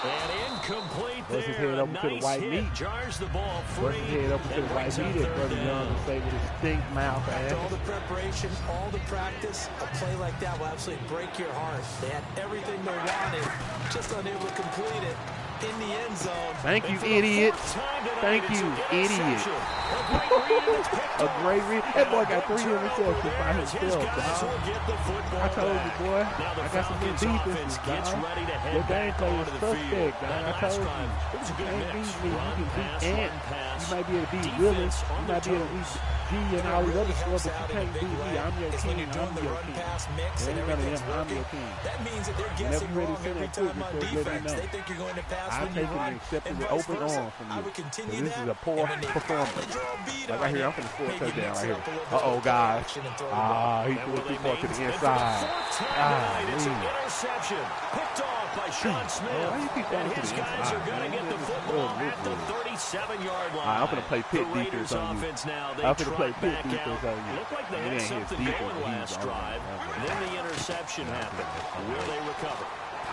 [SPEAKER 3] And incomplete
[SPEAKER 5] Bust his
[SPEAKER 3] there.
[SPEAKER 5] head
[SPEAKER 3] A
[SPEAKER 5] over to the
[SPEAKER 3] nice
[SPEAKER 5] white
[SPEAKER 3] hit.
[SPEAKER 5] meat.
[SPEAKER 3] Jars the ball
[SPEAKER 5] Bust
[SPEAKER 3] free.
[SPEAKER 5] his head up to
[SPEAKER 3] and
[SPEAKER 5] the white
[SPEAKER 3] brings up
[SPEAKER 5] meat, as
[SPEAKER 3] third
[SPEAKER 5] Brother Young
[SPEAKER 3] down.
[SPEAKER 5] would say with his stink mouth
[SPEAKER 4] After all
[SPEAKER 5] ass.
[SPEAKER 4] the preparation, all the practice, a play like that will absolutely break your heart. They had everything they wanted, just unable to complete it in the end zone.
[SPEAKER 5] Thank you,
[SPEAKER 3] And for the
[SPEAKER 5] idiot.
[SPEAKER 3] fourth time tonight,
[SPEAKER 5] Thank
[SPEAKER 3] it's
[SPEAKER 5] you,
[SPEAKER 3] an
[SPEAKER 5] idiot.
[SPEAKER 3] interception. A great read, and it's picked
[SPEAKER 5] A
[SPEAKER 3] off.
[SPEAKER 5] great read. That boy got 3
[SPEAKER 3] Turnover
[SPEAKER 5] interceptions
[SPEAKER 3] there
[SPEAKER 5] by
[SPEAKER 3] as his
[SPEAKER 5] himself,
[SPEAKER 3] guys
[SPEAKER 5] dog.
[SPEAKER 3] will get the football
[SPEAKER 5] I told you,
[SPEAKER 3] back.
[SPEAKER 5] boy.
[SPEAKER 3] Now the
[SPEAKER 5] I got some new
[SPEAKER 3] Falcons
[SPEAKER 5] defenses,
[SPEAKER 3] offense gets
[SPEAKER 5] dog.
[SPEAKER 3] ready to head
[SPEAKER 5] Your game
[SPEAKER 3] back
[SPEAKER 5] play is
[SPEAKER 3] onto the field.
[SPEAKER 5] suspect, dog.
[SPEAKER 3] That
[SPEAKER 5] I
[SPEAKER 3] last
[SPEAKER 5] told
[SPEAKER 3] drive,
[SPEAKER 5] you.
[SPEAKER 3] it was a good
[SPEAKER 5] You
[SPEAKER 3] mix.
[SPEAKER 5] can't beat me.
[SPEAKER 3] Run,
[SPEAKER 5] You can
[SPEAKER 3] pass,
[SPEAKER 5] beat
[SPEAKER 3] run,
[SPEAKER 5] Ant.
[SPEAKER 3] pass.
[SPEAKER 5] You might be able to beat
[SPEAKER 3] Defense
[SPEAKER 5] Willis.
[SPEAKER 3] on
[SPEAKER 5] You
[SPEAKER 3] their
[SPEAKER 5] might be able to beat
[SPEAKER 3] toes.
[SPEAKER 5] G and all these other
[SPEAKER 4] helps
[SPEAKER 5] scores, but
[SPEAKER 4] out
[SPEAKER 5] you
[SPEAKER 4] in a
[SPEAKER 5] can't
[SPEAKER 4] big
[SPEAKER 5] beat me.
[SPEAKER 4] way
[SPEAKER 5] I'm your
[SPEAKER 4] is
[SPEAKER 5] king.
[SPEAKER 4] when you're doing
[SPEAKER 5] I'm
[SPEAKER 4] the
[SPEAKER 5] your
[SPEAKER 4] run
[SPEAKER 5] king.
[SPEAKER 4] pass mix and
[SPEAKER 5] Everybody
[SPEAKER 4] everything's
[SPEAKER 5] else, I'm
[SPEAKER 4] working.
[SPEAKER 5] your king.
[SPEAKER 4] That means that they're
[SPEAKER 5] Whenever
[SPEAKER 4] guessing
[SPEAKER 5] you're ready to
[SPEAKER 4] wrong
[SPEAKER 5] send
[SPEAKER 4] every
[SPEAKER 5] that quick
[SPEAKER 4] time on
[SPEAKER 5] request, let me
[SPEAKER 4] defense.
[SPEAKER 5] know.
[SPEAKER 4] They think you're going to pass
[SPEAKER 5] I'll
[SPEAKER 4] when you
[SPEAKER 5] take it
[SPEAKER 4] run,
[SPEAKER 5] and accept
[SPEAKER 4] and
[SPEAKER 5] it with
[SPEAKER 4] vice
[SPEAKER 5] open
[SPEAKER 4] versa.
[SPEAKER 5] arms from
[SPEAKER 4] I
[SPEAKER 5] you.
[SPEAKER 4] would continue
[SPEAKER 5] This
[SPEAKER 4] that.
[SPEAKER 5] is a poor
[SPEAKER 4] and when they
[SPEAKER 5] performance.
[SPEAKER 4] finally draw a bead
[SPEAKER 5] Like
[SPEAKER 4] on
[SPEAKER 5] right here,
[SPEAKER 4] you,
[SPEAKER 5] I'm finna score a
[SPEAKER 4] maybe
[SPEAKER 5] touchdown
[SPEAKER 4] mix
[SPEAKER 5] right
[SPEAKER 4] it
[SPEAKER 5] here.
[SPEAKER 4] up a little bit
[SPEAKER 5] Uh-oh,
[SPEAKER 4] with
[SPEAKER 5] guys.
[SPEAKER 4] action and throw the ball.
[SPEAKER 5] He
[SPEAKER 3] And
[SPEAKER 5] threw
[SPEAKER 3] will
[SPEAKER 5] it
[SPEAKER 3] they
[SPEAKER 5] too far to
[SPEAKER 3] make
[SPEAKER 5] the
[SPEAKER 3] it? And
[SPEAKER 5] inside.
[SPEAKER 3] for the fourth time tonight, it's an
[SPEAKER 5] Ah,
[SPEAKER 3] interception. Picked off by Sean Smith.
[SPEAKER 5] why you keep throwing
[SPEAKER 3] And
[SPEAKER 5] it to
[SPEAKER 3] his
[SPEAKER 5] the
[SPEAKER 3] guys
[SPEAKER 5] inside,
[SPEAKER 3] are going to
[SPEAKER 5] man?
[SPEAKER 3] get the
[SPEAKER 5] This is
[SPEAKER 3] football
[SPEAKER 5] good,
[SPEAKER 3] at the
[SPEAKER 5] good.
[SPEAKER 3] 37-yard line.
[SPEAKER 5] I'm going to play pit
[SPEAKER 3] the Raiders
[SPEAKER 5] defense on you.
[SPEAKER 3] offense now, they
[SPEAKER 5] I'm finna play
[SPEAKER 3] trot
[SPEAKER 5] pit
[SPEAKER 3] back
[SPEAKER 5] defense
[SPEAKER 3] out.
[SPEAKER 5] on you.
[SPEAKER 3] Looked like they
[SPEAKER 5] It
[SPEAKER 3] had
[SPEAKER 5] ain't his
[SPEAKER 3] something
[SPEAKER 5] defense,
[SPEAKER 3] going
[SPEAKER 5] he's
[SPEAKER 3] last
[SPEAKER 5] all
[SPEAKER 3] drive.
[SPEAKER 5] right.
[SPEAKER 3] Then the interception happened. Will they recover?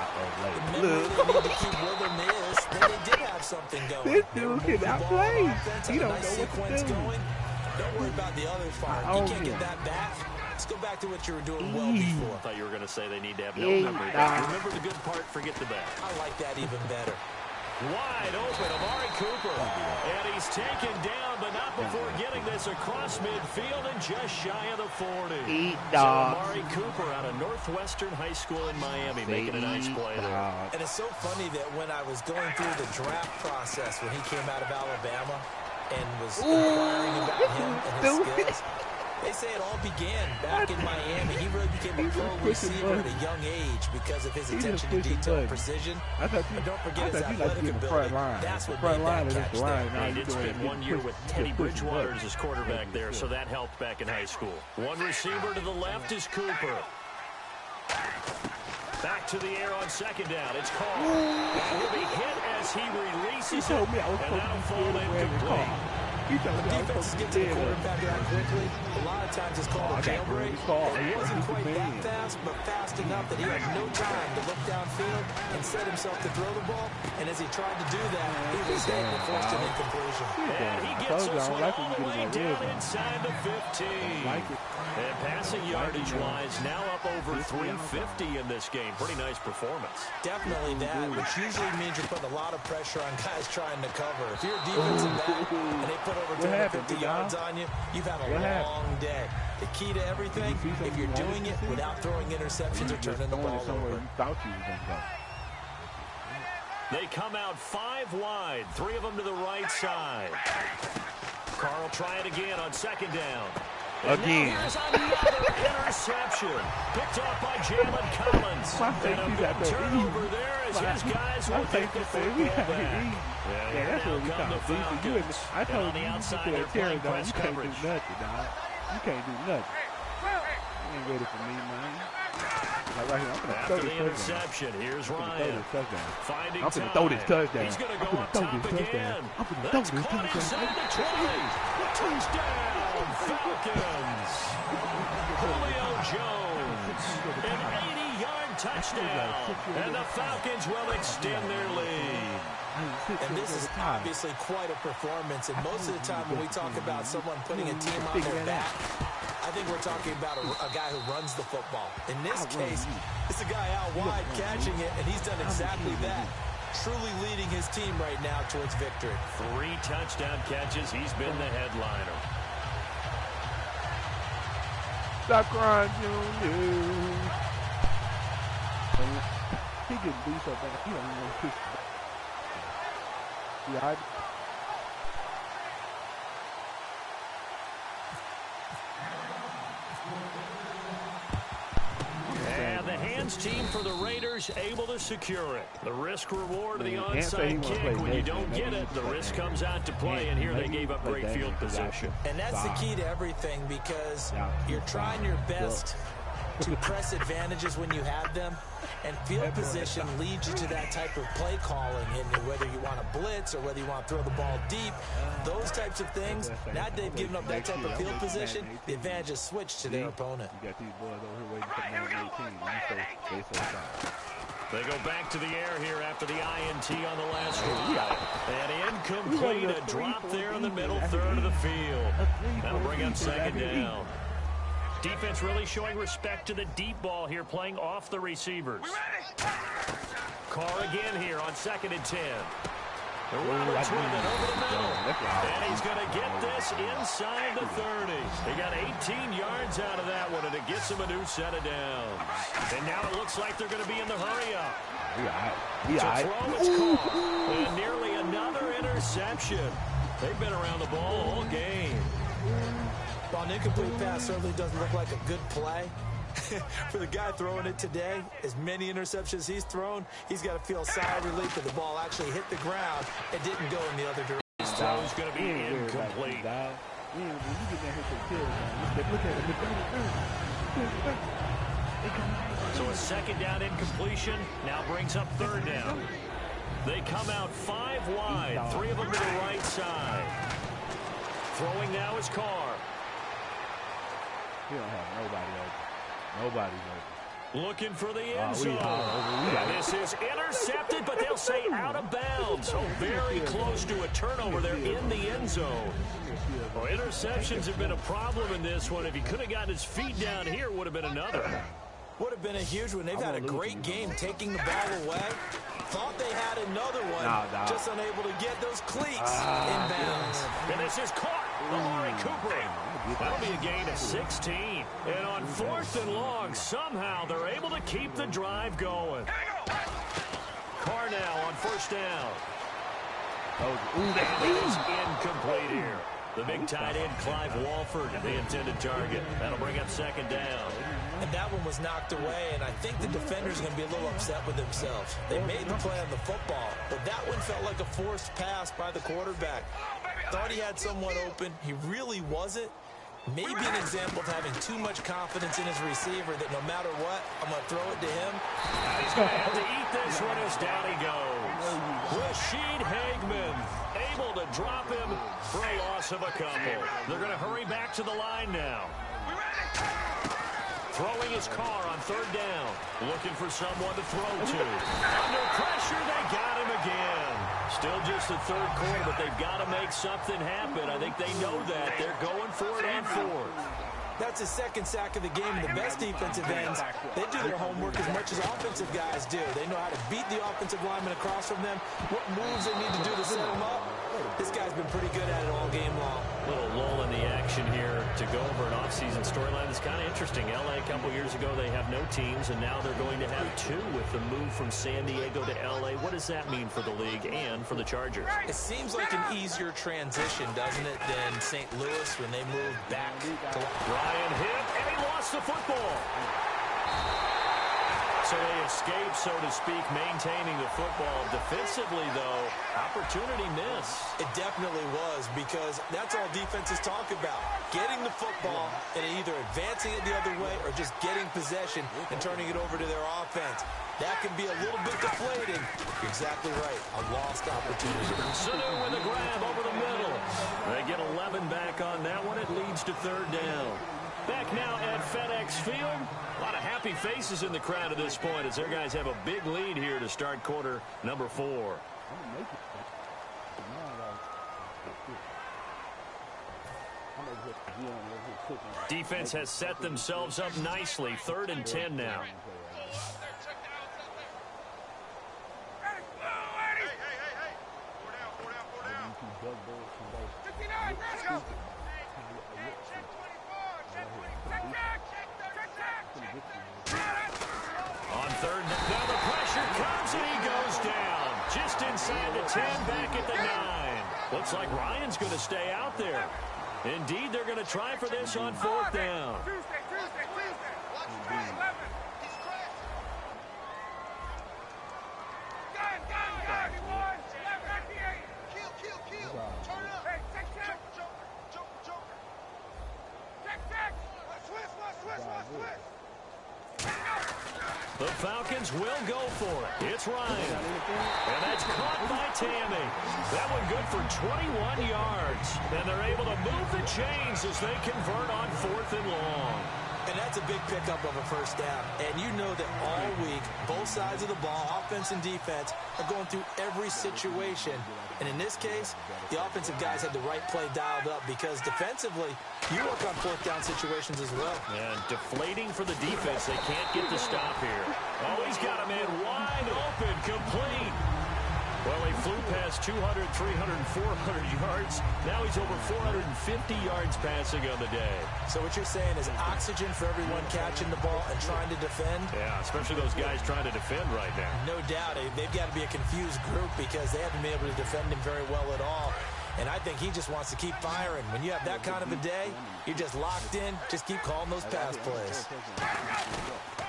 [SPEAKER 4] Remember, they need to keep where they missed. Then they did have something going.
[SPEAKER 5] This
[SPEAKER 4] They were
[SPEAKER 5] dude
[SPEAKER 4] moving the
[SPEAKER 5] cannot
[SPEAKER 4] ball on
[SPEAKER 5] play.
[SPEAKER 4] offense,
[SPEAKER 5] He
[SPEAKER 4] had a
[SPEAKER 5] don't
[SPEAKER 4] nice
[SPEAKER 5] know what to
[SPEAKER 4] sequence
[SPEAKER 5] do.
[SPEAKER 4] going. Don't worry about the other part.
[SPEAKER 5] I
[SPEAKER 4] You
[SPEAKER 5] own
[SPEAKER 4] can't
[SPEAKER 5] him.
[SPEAKER 4] get that back. Let's go back to what you were doing well
[SPEAKER 5] Eee.
[SPEAKER 4] before.
[SPEAKER 3] I thought you were going to say they need to have no
[SPEAKER 5] Hey,
[SPEAKER 3] memory.
[SPEAKER 5] nah.
[SPEAKER 3] Remember the good part, forget the bad.
[SPEAKER 4] I like that even better.
[SPEAKER 3] Wide open, Amari Cooper. And he's taken down, but not before getting this across midfield and just shy of the 40. So Amari Cooper out of Northwestern High School in Miami making a nice play there.
[SPEAKER 4] And it's so funny that when I was going through the draft process when he came out of Alabama and was inquiring about him and his skills, they say it all began back in Miami. He really became a pro receiver at a young age because of his attention to detail and precision. But don't forget his athletic ability. That's what made that catch there.
[SPEAKER 3] He did spend 1 year with Teddy Bridgewater as his quarterback there, so that helped back in high school. One receiver to the left is Cooper. Back to the air on second down. It's called. Will be hit as he releases it, and that'll fall incomplete.
[SPEAKER 4] Defenses get to the quarterback that quickly. A lot of times it's called a jailbreak. It wasn't quite that fast, but fast enough that he had no time to look downfield and set himself to throw the ball. And as he tried to do that, he was hit and forced an incompletion.
[SPEAKER 3] And he gets this one all the way down inside the 15. And passing yardage-wise, now up over 350 in this game. Pretty nice performance.
[SPEAKER 4] Definitely that, which usually means you're putting a lot of pressure on guys trying to cover. If you're a defensive back and they put over 250 yards on you, you've had a long day. The key to everything, if you're doing it without throwing interceptions or turning the ball over.
[SPEAKER 3] They come out 5 wide, 3 of them to the right side. Carl try it again on second down.
[SPEAKER 5] Again.
[SPEAKER 3] Here's another interception. Picked off by Jalen Collins. And a big turnover there as his guys will take the football back.
[SPEAKER 5] Yeah, that's what we come to Falcons. I told you, you can't tear it down. You can't do nothing, dog. You can't do nothing. You ain't ready for me, man. Like right here, I'm gonna throw this
[SPEAKER 3] interception. Here's Ryan. Finding
[SPEAKER 5] I'm gonna throw this touchdown.
[SPEAKER 3] He's gonna go on top again. That's caught inside the 20. Touchdown, Falcons. Julio Jones. An 80-yard touchdown. And the Falcons will extend their lead.
[SPEAKER 4] And this is obviously quite a performance. And most of the time when we talk about someone putting a team on their back, I think we're talking about a guy who runs the football. In this case, it's a guy out wide catching it, and he's done exactly that. Truly leading his team right now towards victory.
[SPEAKER 3] 3 touchdown catches. He's been the headliner.
[SPEAKER 5] Stop crying, Junior. He gets beat so bad, he don't even want to kiss me. Yeah,
[SPEAKER 3] and the hands team for the Raiders able to secure it. The risk reward of the onside kick. When you don't get it, the risk comes out to play, and here they gave up great field position.
[SPEAKER 4] And that's the key to everything, because you're trying your best to press advantages when you have them, and field position leads you to that type of play calling, and whether you want to blitz or whether you want to throw the ball deep, those types of things. Now that they've given up that type of field position, the advantage is switched to their opponent.
[SPEAKER 5] You got these boys over here waiting for 9-18.
[SPEAKER 3] They go back to the air here after the INT on the last drive. And incomplete, a drop there in the middle third of the field. That'll bring up second down. Defense really showing respect to the deep ball here, playing off the receivers. Carr again here on 2nd and 10. Roberts with it over the middle. And he's going to get this inside the 30. He got 18 yards out of that one, and it gets him a new set of downs. And now it looks like they're going to be in the hurry-up. To throw, it's caught. And nearly another interception. They've been around the ball all game.
[SPEAKER 4] While an incomplete pass certainly doesn't look like a good play, for the guy throwing it today, as many interceptions he's thrown, he's got to feel sigh of relief that the ball actually hit the ground and didn't go in the other direction.
[SPEAKER 3] His throw's going to be incomplete. So a second down incompletion now brings up third down. They come out 5 wide, 3 of them to the right side. Throwing now is Carr.
[SPEAKER 5] He don't have nobody open. Nobody's open.
[SPEAKER 3] Looking for the end zone. And this is intercepted, but they'll say out of bounds. So very close to a turnover there in the end zone. Well, interceptions have been a problem in this one. If he could have gotten his feet down here, it would have been another.
[SPEAKER 4] Would have been a huge one. They've had a great game taking the ball away. Thought they had another one, just unable to get those cleats in bounds.
[SPEAKER 3] And this is caught. Amari Cooper. That'll be a gain of 16. And on 4th and long, somehow they're able to keep the drive going. Carr now on 1st down. And it's incomplete here. The big tight end, Clive Walford, the intended target. That'll bring up 2nd down.
[SPEAKER 4] And that one was knocked away, and I think the defender's going to be a little upset with themselves. They made the play on the football, but that one felt like a forced pass by the quarterback. Thought he had someone open. He really wasn't. Maybe an example of having too much confidence in his receiver that no matter what, I'm going to throw it to him.
[SPEAKER 3] He's going to have to eat this one as down he goes. Rashid Hageman able to drop him for a loss of a couple. They're going to hurry back to the line now. Throwing his car on 3rd down. Looking for someone to throw to. Under pressure, they got him again. Still just the 3rd quarter, but they've got to make something happen. I think they know that. They're going for it on 4th.
[SPEAKER 4] That's his 2nd sack of the game. And the best defensive ends, they do their homework as much as offensive guys do. They know how to beat the offensive lineman across from them, what moves they need to do to set them up. This guy's been pretty good at it all game long.
[SPEAKER 3] A little lull in the action here to go over an offseason storyline. It's kind of interesting. L.A. a couple years ago, they have no teams, and now they're going to have 2 with the move from San Diego to L.A. What does that mean for the league and for the Chargers?
[SPEAKER 4] It seems like an easier transition, doesn't it, than St. Louis when they moved back to...
[SPEAKER 3] Ryan hit, and he lost the football. So they escape, so to speak, maintaining the football. Defensively, though, opportunity miss.
[SPEAKER 4] It definitely was, because that's all defenses talk about. Getting the football and either advancing it the other way or just getting possession and turning it over to their offense. That can be a little bit deflating. You're exactly right. A lost opportunity.
[SPEAKER 3] Sanu with a grab over the middle. They get 11 back on that one. It leads to 3rd down. Back now at FedEx Field. A lot of happy faces in the crowd at this point as their guys have a big lead here to start quarter number 4. Defense has set themselves up nicely. 3rd and 10 now. On 3rd, now the pressure comes and he goes down. Just inside the 10, back at the 9. Looks like Ryan's going to stay out there. Indeed, they're going to try for this on 4th down. The Falcons will go for it. It's Ryan. And that's caught by Tammy. That one good for 21 yards. And they're able to move the chains as they convert on 4th and long.
[SPEAKER 4] And that's a big pickup of a 1st down. And you know that all week, both sides of the ball, offense and defense, are going through every situation. And in this case, the offensive guys had the right play dialed up because defensively, you work on 4th down situations as well.
[SPEAKER 3] And deflating for the defense. They can't get the stop here. Oh, he's got a man wide open, complete. Well, he flew past 200, 300, 400 yards. Now he's over 450 yards passing on the day.
[SPEAKER 4] So what you're saying is oxygen for everyone catching the ball and trying to defend?
[SPEAKER 3] Yeah, especially those guys trying to defend right now.
[SPEAKER 4] No doubt. They've got to be a confused group because they haven't been able to defend him very well at all. And I think he just wants to keep firing. When you have that kind of a day, you're just locked in. Just keep calling those pass plays.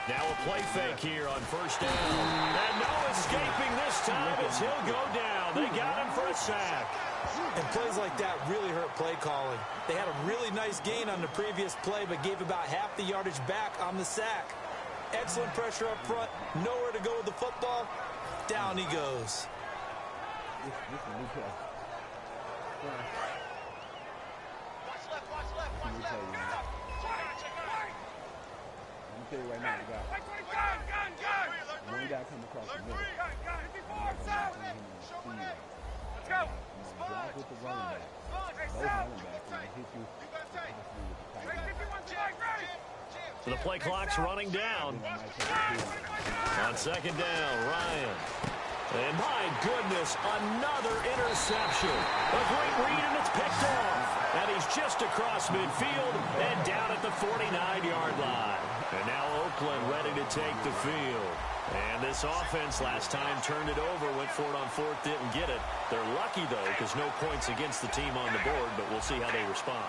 [SPEAKER 3] Now a play fake here on 1st down. And no escaping this time as he'll go down. They got him for a sack.
[SPEAKER 4] And plays like that really hurt play calling. They had a really nice gain on the previous play, but gave about half the yardage back on the sack. Excellent pressure up front. Nowhere to go with the football. Down he goes.
[SPEAKER 5] Tell you right now, you got one guy come across the middle. Let's go. Block with the running back. Those running backs will hit you.
[SPEAKER 3] So the play clock's running down. On 2nd down, Ryan. And my goodness, another interception. A great read, and it's picked off. And he's just across midfield and down at the 49-yard line. And now Oakland ready to take the field. And this offense last time turned it over, went for it on fourth, didn't get it. They're lucky, though, because no points against the team on the board, but we'll see how they respond.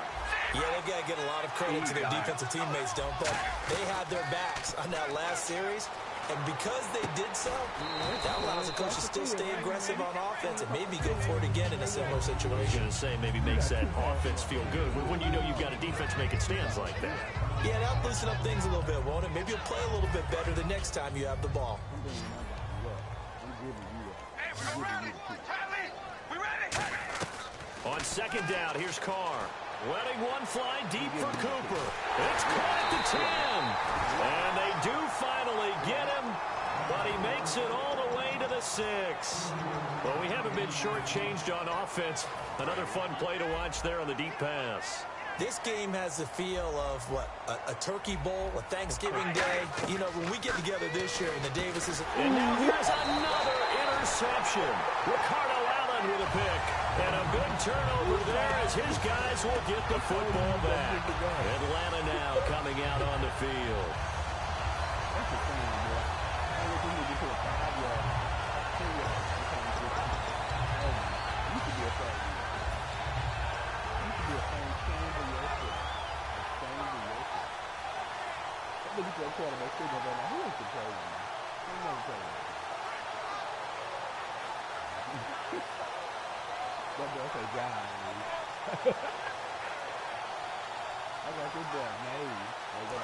[SPEAKER 4] Yeah, they've got to get a lot of credit to their defensive teammates, don't they? They had their backs on that last series, and because they did so, that allows the coach to still stay aggressive on offense and maybe go for it again in a similar situation.
[SPEAKER 3] I was going to say maybe makes that offense feel good when you know you've got a defense making stands like that.
[SPEAKER 4] Yeah, that'll loosen up things a little bit, won't it? Maybe you'll play a little bit better the next time you have the ball.
[SPEAKER 3] On second down, here's Carr. Letting one fly deep for Cooper. It's caught at the 10. And they do finally get him, but he makes it all the way to the 6. Well, we haven't been shortchanged on offense. Another fun play to watch there on the deep pass.
[SPEAKER 4] This game has the feel of, what, a turkey bowl, a Thanksgiving day. You know, when we get together this year and the Davises...
[SPEAKER 3] And now here's another interception. Ricardo Allen with a pick. And a big turnover there as his guys will get the football back. Atlanta now coming out on the field.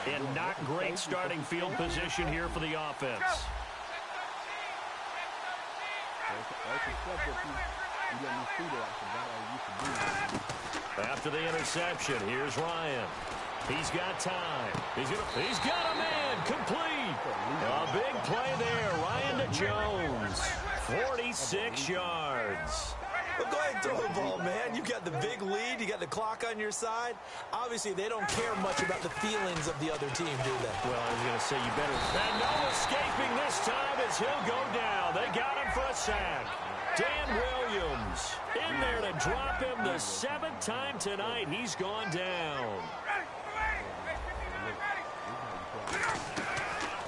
[SPEAKER 3] And not great starting field position here for the offense. After the interception, here's Ryan. He's got time. He's got a man complete. A big play there. Ryan to Jones. 46 yards.
[SPEAKER 4] Well, go ahead and throw the ball, man. You got the big lead. You got the clock on your side. Obviously, they don't care much about the feelings of the other team, do they?
[SPEAKER 3] Well, I was going to say you better. And no escaping this time as he'll go down. They got him for a sack. Dan Williams in there to drop him the 7th time tonight. He's gone down.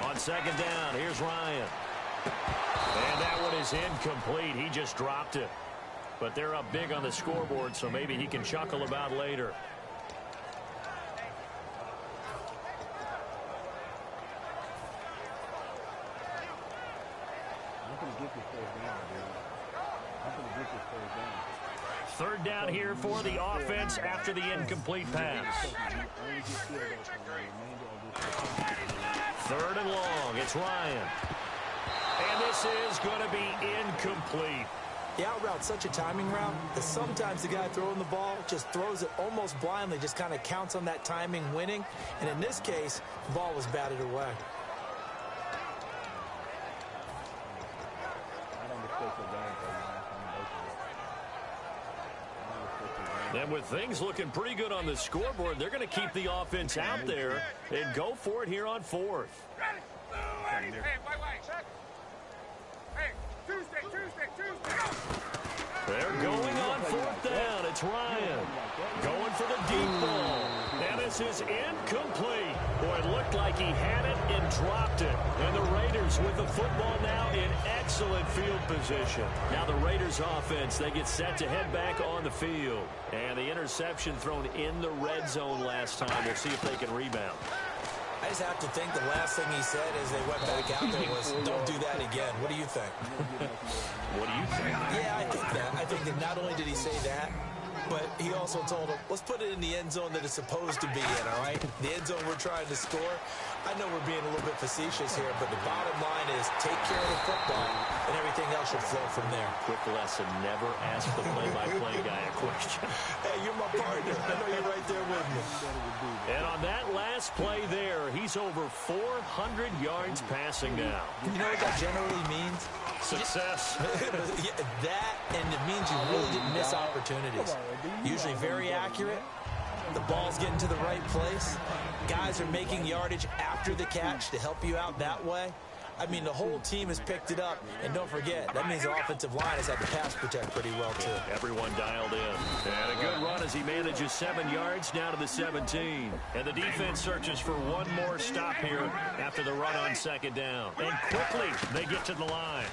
[SPEAKER 3] On second down, here's Ryan. And that one is incomplete. He just dropped it. But they're up big on the scoreboard, so maybe he can chuckle about later. Third down here for the offense after the incomplete pass. Third and long. It's Ryan. And this is going to be incomplete.
[SPEAKER 4] The out route's such a timing route that sometimes the guy throwing the ball just throws it almost blindly, just kind of counts on that timing winning. And in this case, the ball was batted away.
[SPEAKER 3] And with things looking pretty good on the scoreboard, they're going to keep the offense out there and go for it here on fourth.
[SPEAKER 6] Hey, Tuesday.
[SPEAKER 3] They're going on fourth down. It's Ryan going for the deep ball. And this is incomplete. Boy, it looked like he had it and dropped it. And the Raiders with the football now in excellent field position. Now the Raiders offense, they get set to head back on the field. And the interception thrown in the red zone last time. We'll see if they can rebound.
[SPEAKER 4] I just have to think the last thing he said as they went back out there was, don't do that again. What do you think?
[SPEAKER 3] What do you think?
[SPEAKER 4] Yeah, I think that. I think that not only did he say that, but he also told him, let's put it in the end zone that it's supposed to be in, all right? The end zone we're trying to score. I know we're being a little bit facetious here, but the bottom line is take care of the football, and everything else should flow from there.
[SPEAKER 3] Quick lesson, never ask the play-by-play guy a question.
[SPEAKER 4] Hey, you're my partner. I know you're right there with me.
[SPEAKER 3] And on that last play there, he's over 400 yards passing now.
[SPEAKER 4] You know what that generally means?
[SPEAKER 3] Success.
[SPEAKER 4] Yeah, that, and it means you really didn't miss opportunities. Usually very accurate. The ball's getting to the right place. Guys are making yardage after the catch to help you out that way. I mean, the whole team has picked it up. And don't forget, that means the offensive line has had to pass protect pretty well, too.
[SPEAKER 3] Everyone dialed in. And a good run as he manages 7 yards now to the 17. And the defense searches for one more stop here after the run on second down. And quickly, they get to the line.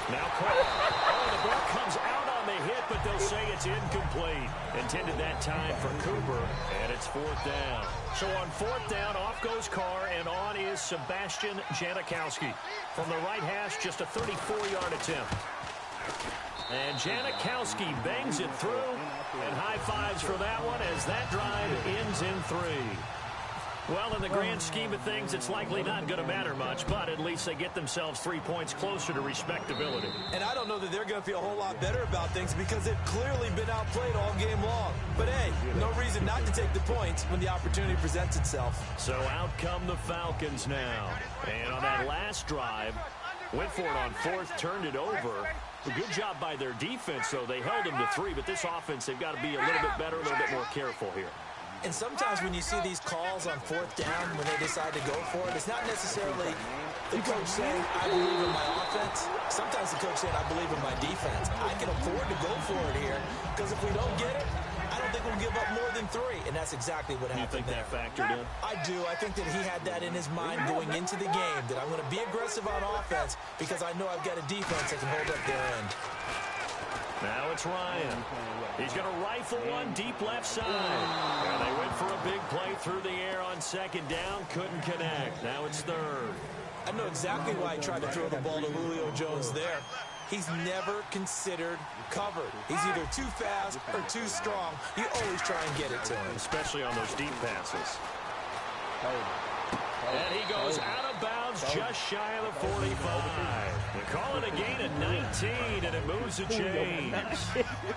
[SPEAKER 3] Now, the ball comes out on the hit, but they'll say it's incomplete. Intended that time for Cooper, and it's 4th down. So on 4th down, off goes Carr, and on is Sebastian Janikowski. From the right hash, just a 34-yard attempt. And Janikowski bangs it through, and high fives for that one as that drive ends in 3. Well, in the grand scheme of things, it's likely not going to matter much, but at least they get themselves 3 points closer to respectability.
[SPEAKER 4] And I don't know that they're going to feel a whole lot better about things because they've clearly been outplayed all game long. But, hey, no reason not to take the points when the opportunity presents itself.
[SPEAKER 3] So out come the Falcons now. And on that last drive, went for it on 4th, turned it over. A good job by their defense, though. They held them to 3, but this offense, they've got to be a little bit better, a little bit more careful here.
[SPEAKER 4] And sometimes when you see these calls on 4th down, when they decide to go for it, it's not necessarily the coach saying, I believe in my offense. Sometimes the coach saying, I believe in my defense. I can afford to go for it here because if we don't get it, I don't think we'll give up more than 3. And that's exactly what happened there.
[SPEAKER 3] You think that factored in?
[SPEAKER 4] I do. I think that he had that in his mind going into the game, that I'm going to be aggressive on offense because I know I've got a defense that can hold up their end.
[SPEAKER 3] Now it's Ryan. He's going to rifle one deep left side. And they went for a big play through the air on second down. Couldn't connect. Now it's 3rd.
[SPEAKER 4] I know exactly why he tried to throw the ball to Julio Jones there. He's never considered covered. He's either too fast or too strong. You always try and get it to him.
[SPEAKER 3] Especially on those deep passes. And he goes out of bounds just shy of the 45. They call it a gain of 19, and it moves the chains.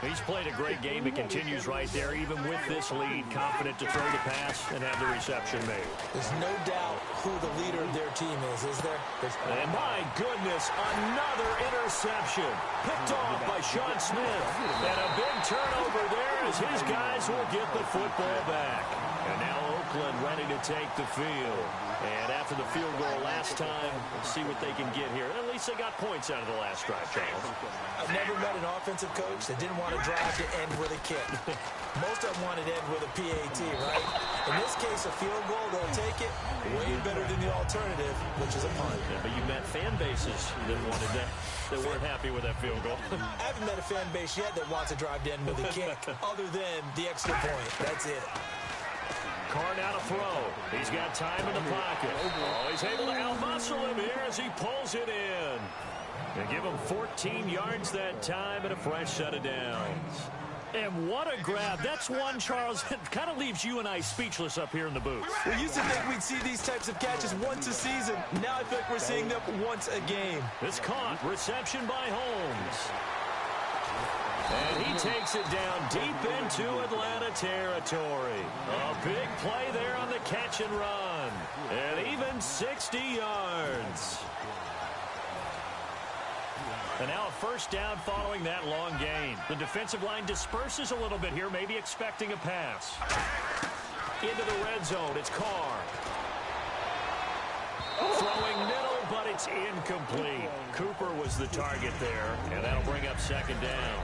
[SPEAKER 3] He's played a great game. It continues right there, even with this lead. Confident to throw the pass and have the reception made.
[SPEAKER 4] There's no doubt who the leader of their team is there?
[SPEAKER 3] And my goodness, another interception. Picked off by Sean Smith. And a big turnover there as his guys will get the football back. And now Oakland ready to take the field. And after the field goal last time, we'll see what they can get here. And at least they got points out of the last drive, Charles.
[SPEAKER 4] I've never met an offensive coach that didn't want to drive to end with a kick. Most of them wanted to end with a PAT, right? In this case, a field goal, they'll take it way better than the alternative, which is a punt.
[SPEAKER 3] Yeah, but you met fan bases that wanted that, that weren't happy with that field goal.
[SPEAKER 4] I haven't met a fan base yet that wants to drive to end with a kick, other than the extra point. That's it.
[SPEAKER 3] Carr now to throw. He's got time in the pocket. Oh, he's able to out-muscle him here as he pulls it in. They give him 14 yards that time and a fresh set of downs. And what a grab. That's one, Charles, that kind of leaves you and I speechless up here in the booth.
[SPEAKER 4] We used to think we'd see these types of catches once a season. Now I think we're seeing them once a game.
[SPEAKER 3] It's caught. Reception by Holmes. And he takes it down deep into Atlanta territory. A big play there on the catch and run. And even 60 yards. And now a first down following that long gain. The defensive line disperses a little bit here, maybe expecting a pass. Into the red zone, it's Carr. Throwing middle, but it's incomplete. Cooper was the target there, and that'll bring up second down.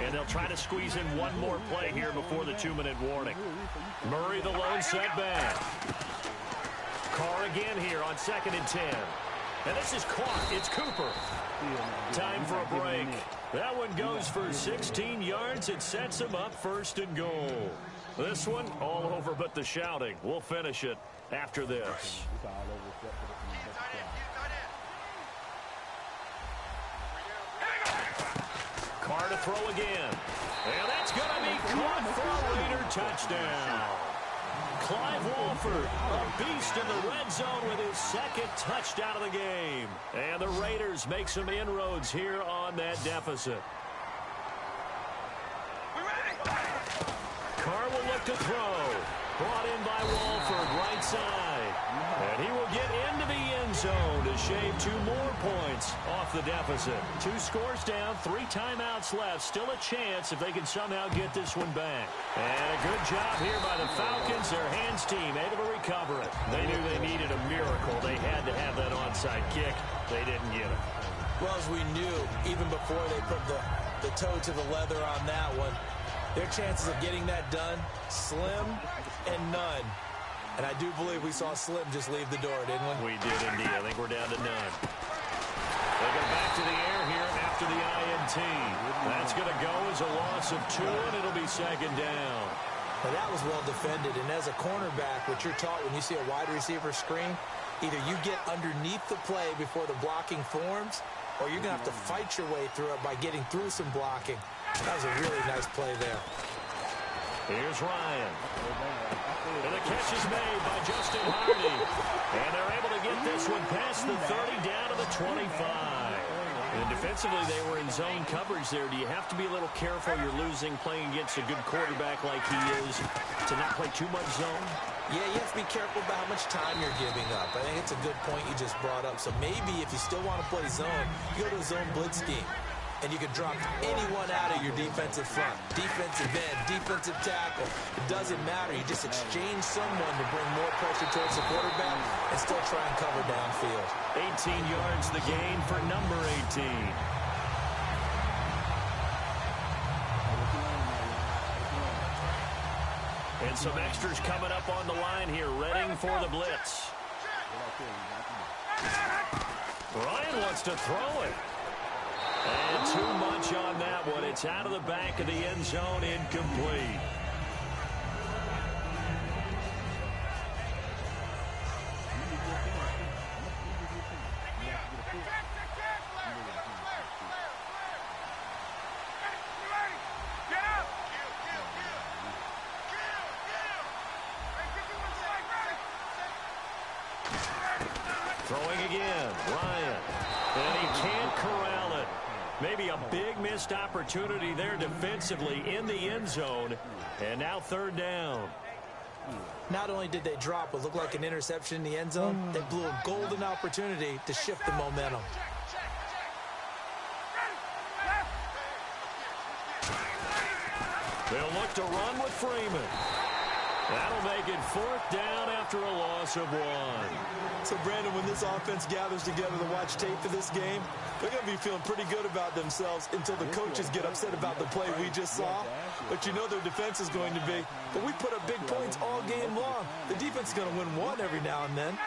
[SPEAKER 3] And they'll try to squeeze in one more play here before the 2-minute warning. Murray the lone setback. Carr again here on 2nd and 10. And this is caught. It's Cooper. Time for a break. That one goes for 16 yards. It sets him up 1st and goal. This one all over but the shouting. We'll finish it after this. Carr to throw again. And that's going to be caught for a Raider touchdown. Clive Walford, a beast in the red zone with his 2nd touchdown of the game. And the Raiders make some inroads here on that deficit. Carr will look to throw. Brought in by Walford, right side. And he will get into the end zone to shave 2 more points off the deficit. 2 scores down, 3 timeouts left. Still a chance if they can somehow get this one back. And a good job here by the Falcons. Their hands team able to recover it. They knew they needed a miracle. They had to have that onside kick. They didn't get it.
[SPEAKER 4] Well, as we knew, even before they put the toe to the leather on that one, their chances of getting that done, slim and none. And I do believe we saw Slim just leave the door, didn't we?
[SPEAKER 3] We did indeed. I think we're down to none. They go back to the air here after the INT. That's going to go as a loss of 2, and it'll be 2nd down.
[SPEAKER 4] Now, that was well defended. And as a cornerback, what you're taught when you see a wide receiver screen, either you get underneath the play before the blocking forms, or you're going to have to fight your way through it by getting through some blocking. That was a really nice play there.
[SPEAKER 3] Here's Ryan. And the catch is made by Justin Hardy. And they're able to get this one past the 30 down to the 25. And defensively, they were in zone coverage there. Do you have to be a little careful? You're losing playing against a good quarterback like he is to not play too much zone?
[SPEAKER 4] Yeah, you have to be careful about how much time you're giving up. I think it's a good point you just brought up. So maybe if you still want to play zone, you go to a zone blitz scheme. And you can drop anyone out of your defensive front. Defensive end, defensive tackle. It doesn't matter. You just exchange someone to bring more pressure towards the quarterback and still try and cover downfield.
[SPEAKER 3] 18 yards the gain for number 18. And some extras coming up on the line here, readying for the blitz. Ryan wants to throw it. And too much on that one. It's out of the back of the end zone, incomplete. Throwing again, Ryan. And he can't corral it. Maybe a big missed opportunity there defensively in the end zone. And now 3rd down.
[SPEAKER 4] Not only did they drop what looked like an interception in the end zone, they blew a golden opportunity to shift the momentum.
[SPEAKER 3] They'll look to run with Freeman. That'll make it 4th down after a loss of 1.
[SPEAKER 4] So, Brandon, when this offense gathers together to watch tape for this game, they're going to be feeling pretty good about themselves until the coaches get upset about the play we just saw. But you know their defense is going to be. But we put up big points all game long. The defense is going to win one every now and then.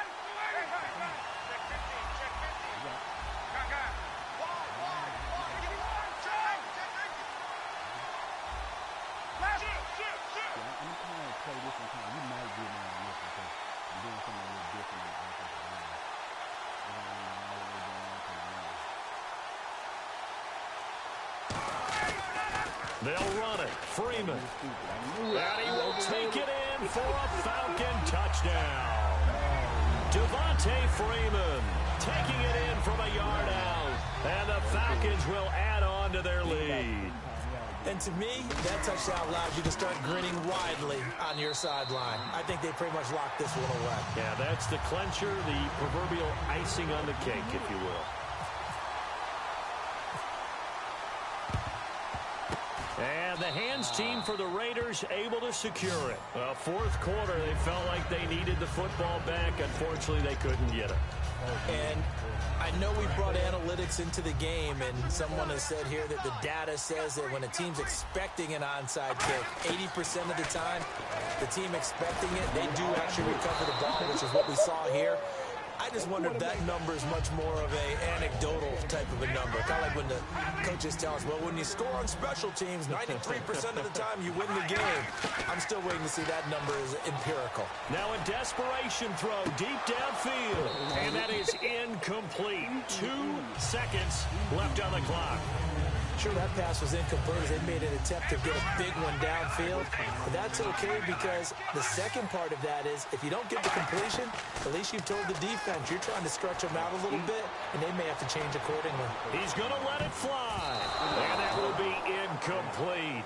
[SPEAKER 3] They'll run it. Freeman. And he will take it in for a Falcon touchdown. Devontae Freeman taking it in from a yard out. And the Falcons will add on to their lead.
[SPEAKER 4] And to me, that touchdown allows you to start grinning widely on your sideline. I think they pretty much locked this one away.
[SPEAKER 3] Yeah, that's the clincher, the proverbial icing on the cake, if you will. And the hands team for the Raiders able to secure it. Well, 4th quarter, they felt like they needed the football back. Unfortunately, they couldn't get it.
[SPEAKER 4] And I know we brought analytics into the game, and someone has said here that the data says that when a team's expecting an onside kick, 80% of the time, the team expecting it, they do actually recover the ball, which is what we saw here. I just wonder if that number is much more of a anecdotal type of a number. Kind of like when the coaches tell us, well, when you score on special teams, 93% of the time you win the game. I'm still waiting to see that number is empirical.
[SPEAKER 3] Now a desperation throw deep downfield. And that is incomplete. 2 seconds left on the clock.
[SPEAKER 4] Sure, that pass was incomplete. They made an attempt to get a big one downfield. But that's okay because the second part of that is if you don't get the completion, at least you've told the defense you're trying to stretch them out a little bit, and they may have to change accordingly.
[SPEAKER 3] He's going to let it fly. And that will be incomplete.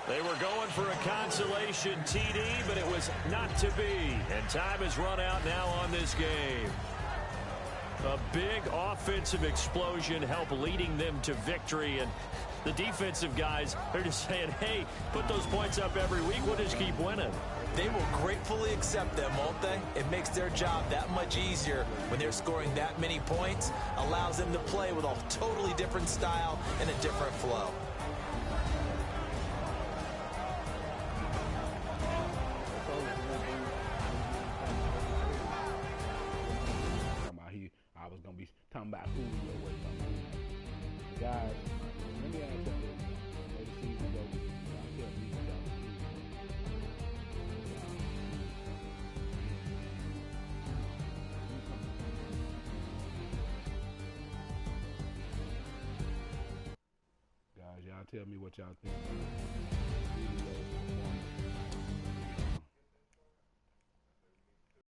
[SPEAKER 3] They were going for a consolation TD, but it was not to be. And time has run out now on this game. A big offensive explosion helped leading them to victory, and the defensive guys are just saying, hey, put those points up every week, we'll just keep winning.
[SPEAKER 4] They will gratefully accept them, won't they? It makes their job that much easier when they're scoring that many points, allows them to play with a totally different style and a different flow.
[SPEAKER 5] I was going to be talking about who we were with. Guys, let me ask you this. Where the season goes, y'all tell me what y'all think. Guys, y'all tell me what y'all think.